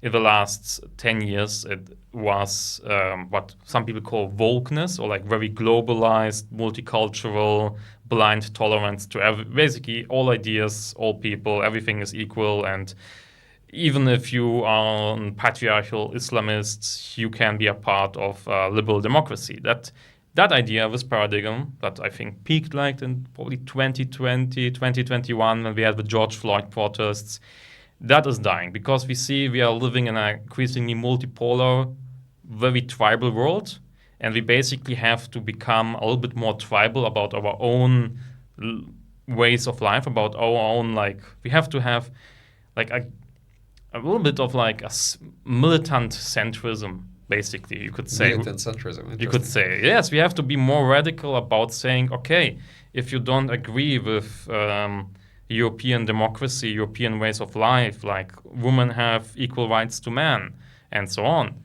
In the last 10 years, it was what some people call wokeness, or like very globalized, multicultural, blind tolerance to basically all ideas, all people, everything is equal. And even if you are a patriarchal Islamist, you can be a part of liberal democracy. That idea, this paradigm that I think peaked like in probably 2020, 2021 when we had the George Floyd protests, that is dying because we see we are living in an increasingly multipolar, very tribal world, and we basically have to become a little bit more tribal about our own ways of life, about our own, like, we have to have like a little bit of like a militant centrism. Basically, you could say. Militant centrism. You could say, yes, we have to be more radical about saying, okay, if you don't agree with European democracy, European ways of life, like women have equal rights to men, and so on,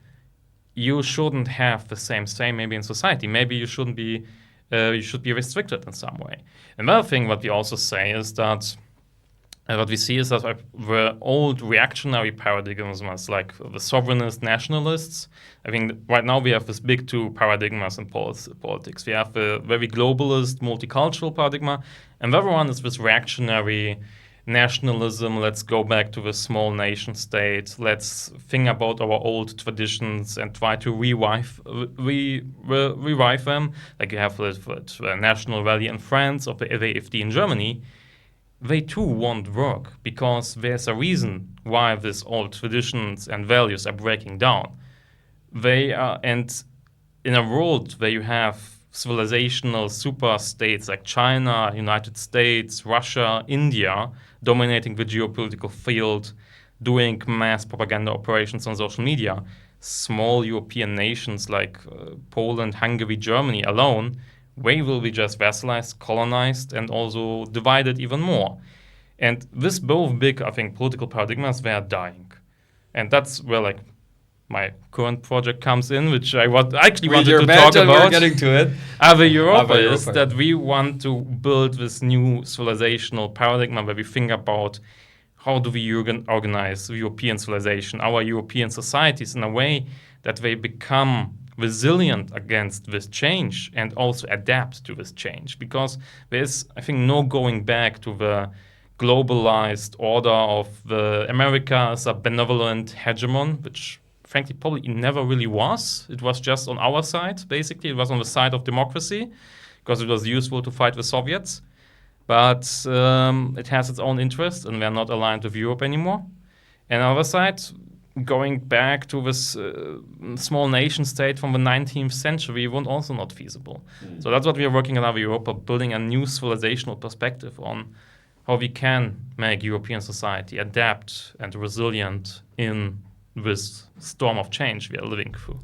you shouldn't have the same say maybe in society. Maybe you shouldn't be, you should be restricted in some way. Another thing what we also say is that what we see is that the old reactionary paradigms, like the sovereignist nationalists, I think right now we have this big two paradigmas in politics. We have the very globalist, multicultural paradigm, and the other one is this reactionary nationalism. Let's go back to the small nation state. Let's think about our old traditions and try to revive them. Like you have the National Rally in France or the AfD in Germany. They too won't work because there's a reason why these old traditions and values are breaking down. They are, and in a world where you have civilizational super states like China, United States, Russia, India dominating the geopolitical field, doing mass propaganda operations on social media, small European nations like Poland, Hungary, Germany alone, they will be just vassalized, colonized, and also divided even more. And this both big, I think, political paradigms, they are dying. And that's where like my current project comes in, which I actually wanted to talk about. We're getting to it. Ave Europa is that we want to build this new civilizational paradigm where we think about how do we organize European civilization, our European societies in a way that they become resilient against this change and also adapt to this change, because there's, I think, no going back to the globalized order of the America as a benevolent hegemon, which frankly probably never really was. It was just on our side, basically. It was on the side of democracy because it was useful to fight the Soviets. But it has its own interest and we're not aligned with Europe anymore. And on the other side, going back to this small nation state from the 19th century was also not feasible. So that's what we are working on Ave Europa, building a new civilizational perspective on how we can make European society adapt and resilient in this storm of change we are living through.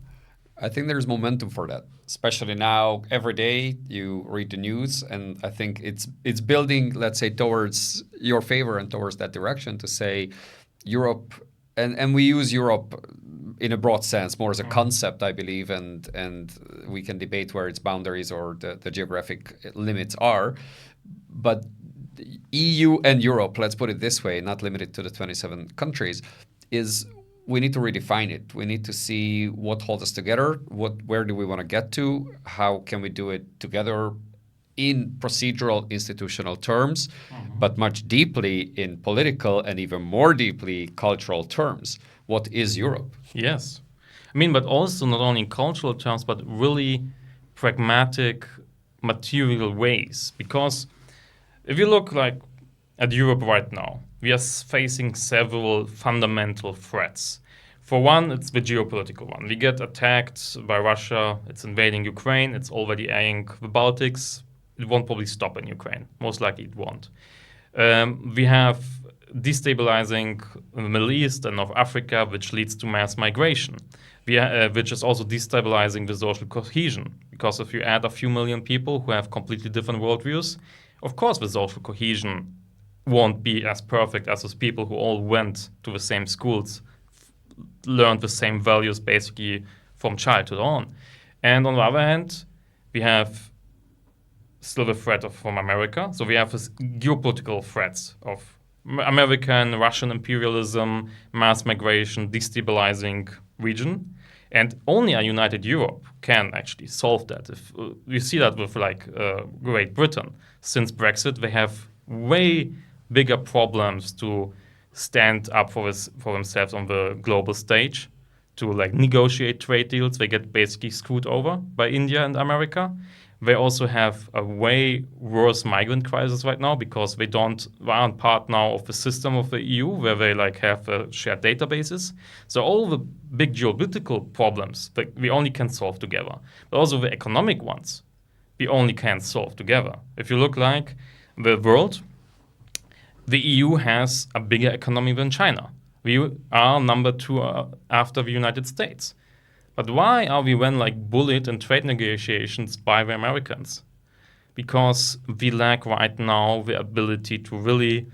I think there's momentum for that, especially now. Every day you read the news, and I think it's building, let's say, towards your favor and towards that direction to say Europe, and we use Europe in a broad sense, more as a concept, I believe, and we can debate where its boundaries or the geographic limits are, but the EU and Europe, let's put it this way, not limited to the 27 countries, is we need to redefine it. We need to see what holds us together, where do we want to get to, how can we do it together in procedural institutional terms, but much deeply in political and even more deeply cultural terms. What is Europe? Yes. I mean, but also not only in cultural terms, but really pragmatic, material ways. Because if you look like at Europe right now, we are facing several fundamental threats. For one, it's the geopolitical one. We get attacked by Russia. It's invading Ukraine. It's already airing the Baltics. It won't probably stop in Ukraine. Most likely it won't. We have destabilizing the Middle East and North Africa, which leads to mass migration, which is also destabilizing the social cohesion. Because if you add a few million people who have completely different worldviews, of course the social cohesion won't be as perfect as those people who all went to the same schools, learned the same values basically from childhood on. And on the other hand, we have still the threat from America. So we have this geopolitical threats of American, Russian imperialism, mass migration, destabilizing region. And only a united Europe can actually solve that. If we see that with Great Britain. Since Brexit, they have way bigger problems to stand up for themselves on the global stage, to negotiate trade deals. They get basically screwed over by India and America. They also have a way worse migrant crisis right now because they aren't part now of the system of the EU where they have shared databases. So all the big geopolitical problems that we only can solve together, but also the economic ones we only can solve together. If you look the world, the EU has a bigger economy than China. We are number 2 after the United States. But why are we bullied in trade negotiations by the Americans? Because we lack right now the ability to really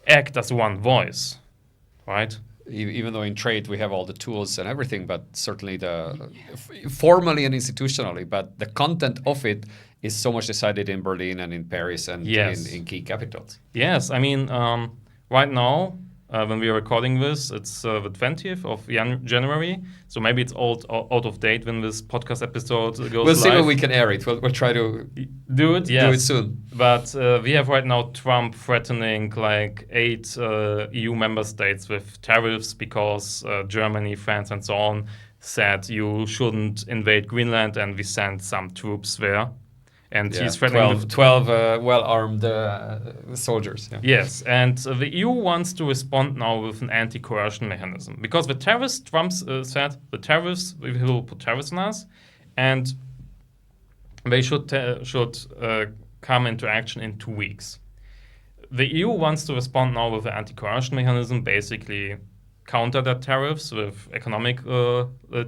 act as one voice, right? Even though in trade we have all the tools and everything, but certainly formally and institutionally, but the content of it is so much decided in Berlin and in Paris and in key capitals. Yes, I mean, right now, when we are recording this, it's the 20th of January, so maybe it's out of date when this podcast episode goes live. We'll see when we can air it. We'll try to do it. Yes. Do it soon. But we have right now Trump threatening 8 EU member states with tariffs because Germany, France, and so on said you shouldn't invade Greenland, and we sent some troops there. And he's threatening 12 well-armed soldiers. Yeah. Yes, and the EU wants to respond now with an anti-coercion mechanism. Because the tariffs, Trump said, we will put tariffs on us, and they should come into action in 2 weeks. The EU wants to respond now with an anti-coercion mechanism, basically counter that tariffs with economic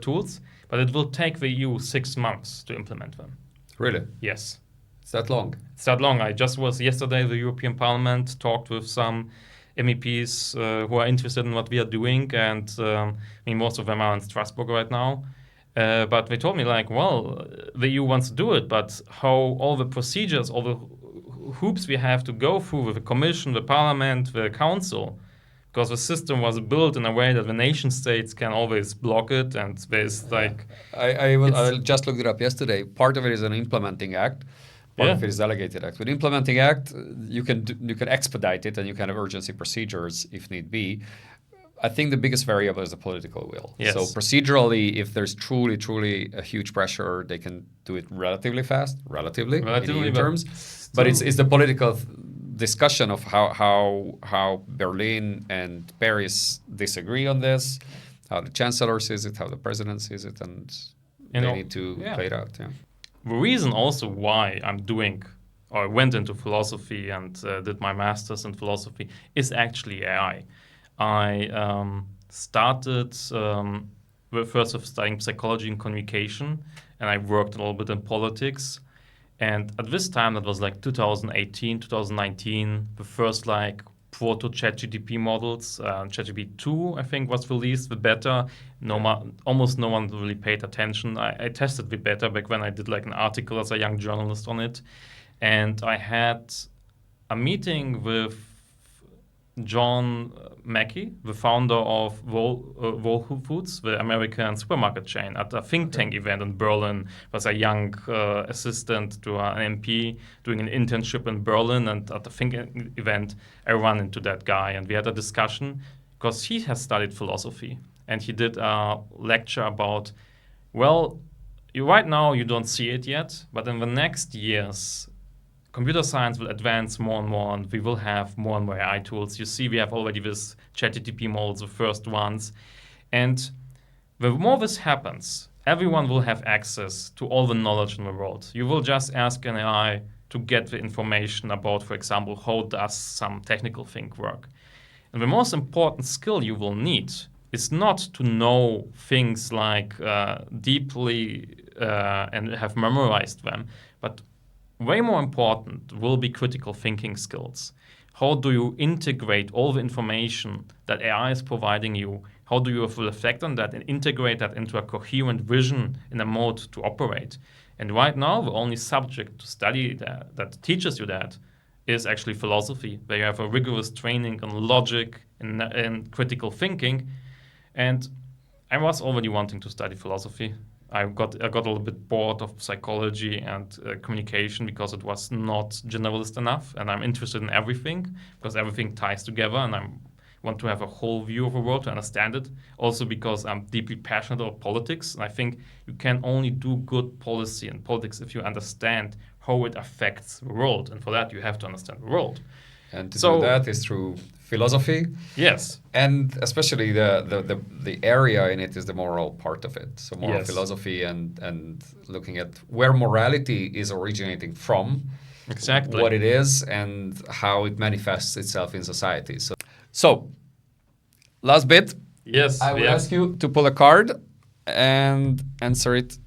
tools, but it will take the EU 6 months to implement them. Really? Yes. It's that long? It's that long. I just was yesterday, the European Parliament, talked with some MEPs who are interested in what we are doing, and most of them are in Strasbourg right now. But they told me the EU wants to do it, but how all the procedures, all the hoops we have to go through with the Commission, the Parliament, the Council, because the system was built in a way that the nation states can always block it, and there's I just looked it up yesterday. Part of it is an implementing act. Part of it is delegated act. With implementing act, you can expedite it, and you can have urgency procedures if need be. I think the biggest variable is the political will. Yes. So procedurally, if there's truly a huge pressure, they can do it relatively fast, relatively in EU terms. But it's the political discussion of how Berlin and Paris disagree on this, how the chancellor sees it, how the president sees it, and they need to play it out. Yeah. The reason also why I'm doing or went into philosophy and did my master's in philosophy is actually AI. I started first with studying psychology and communication, and I worked a little bit in politics. And at this time, that was like 2018, 2019, the first like proto ChatGPT models. ChatGPT 2, I think, was released, the beta. Almost no one really paid attention. I tested the beta back when I did like an article as a young journalist on it. And I had a meeting with John Mackey, the founder of Whole Foods, the American supermarket chain, at a think tank event in Berlin. Was a young assistant to an MP doing an internship in Berlin, and at the think event, I ran into that guy, and we had a discussion because he has studied philosophy, and he did a lecture about, well, right now you don't see it yet, but in the next years, computer science will advance more and more, and we will have more and more AI tools. You see, we have already this ChatGPT models, the first ones. And the more this happens, everyone will have access to all the knowledge in the world. You will just ask an AI to get the information about, for example, how does some technical thing work. And the most important skill you will need is not to know things like deeply and have memorized them, but way more important will be critical thinking skills. How do you integrate all the information that AI is providing you? How do you reflect on that and integrate that into a coherent vision in a mode to operate? And right now, the only subject to study that teaches you that is actually philosophy, where you have a rigorous training on logic and critical thinking. And I was already wanting to study philosophy. I got a little bit bored of psychology and communication because it was not generalist enough, and I'm interested in everything because everything ties together, and I want to have a whole view of the world to understand it. Also because I'm deeply passionate about politics, and I think you can only do good policy and politics if you understand how it affects the world, and for that you have to understand the world. And to do that is through philosophy. Yes. And especially the area in it is the moral part of it. So moral philosophy and looking at where morality is originating from, exactly what it is, and how it manifests itself in society. So last bit. Yes. I will ask you to pull a card and answer it.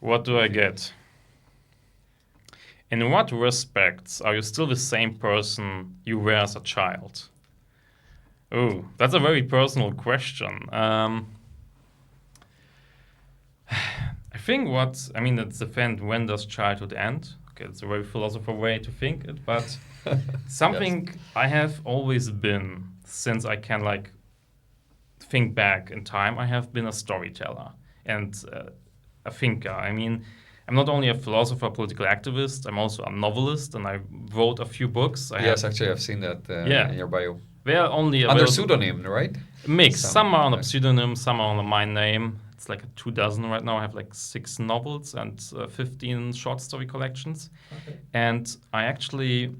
What do I get? In what respects are you still the same person you were as a child? Oh, that's a very personal question. I think it's depends, when does childhood end? Okay, it's a very philosophical way to think it, but something yes. I have always been, since I can think back in time, I have been a storyteller and a thinker. I'm not only a philosopher, political activist, I'm also a novelist, and I wrote a few books. Actually, I've seen that in your bio. They are only under pseudonym, right? Mix. Some are on a pseudonym, some are on my name. It's like 24 right now. I have 6 novels and 15 short story collections. Okay. And I actually,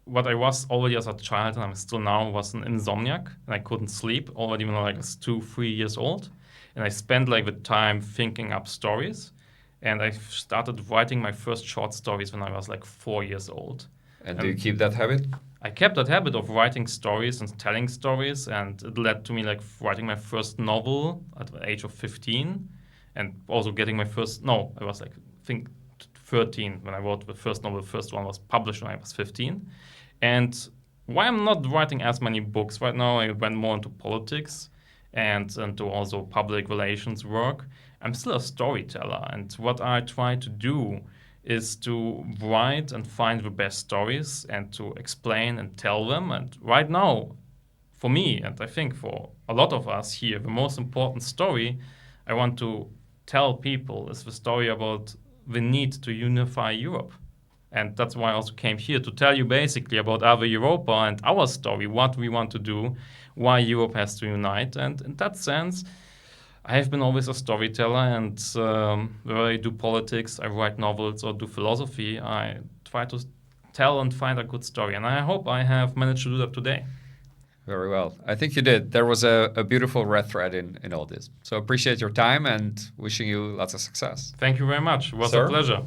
what I was already as a child, and I'm still now, was an insomniac, and I couldn't sleep already when I was 2-3 years old. And I spent the time thinking up stories. And I started writing my first short stories when I was 4 years old. And do you keep that habit? I kept that habit of writing stories and telling stories, and it led to me writing my first novel at the age of 15, and also getting my first, I was 13 when I wrote the first novel. The first one was published when I was 15. And why I'm not writing as many books right now, I went more into politics and into also public relations work. I'm still a storyteller, and what I try to do is to write and find the best stories and to explain and tell them. And right now, for me, and I think for a lot of us here, the most important story I want to tell people is the story about the need to unify Europe. And that's why I also came here to tell you basically about Ave Europa and our story, what we want to do, why Europe has to unite. And in that sense, I have been always a storyteller, and whether I do politics, I write novels, or do philosophy, I try to tell and find a good story. And I hope I have managed to do that today. Very well. I think you did. There was a beautiful red thread in all this. So appreciate your time and wishing you lots of success. Thank you very much. It was a pleasure.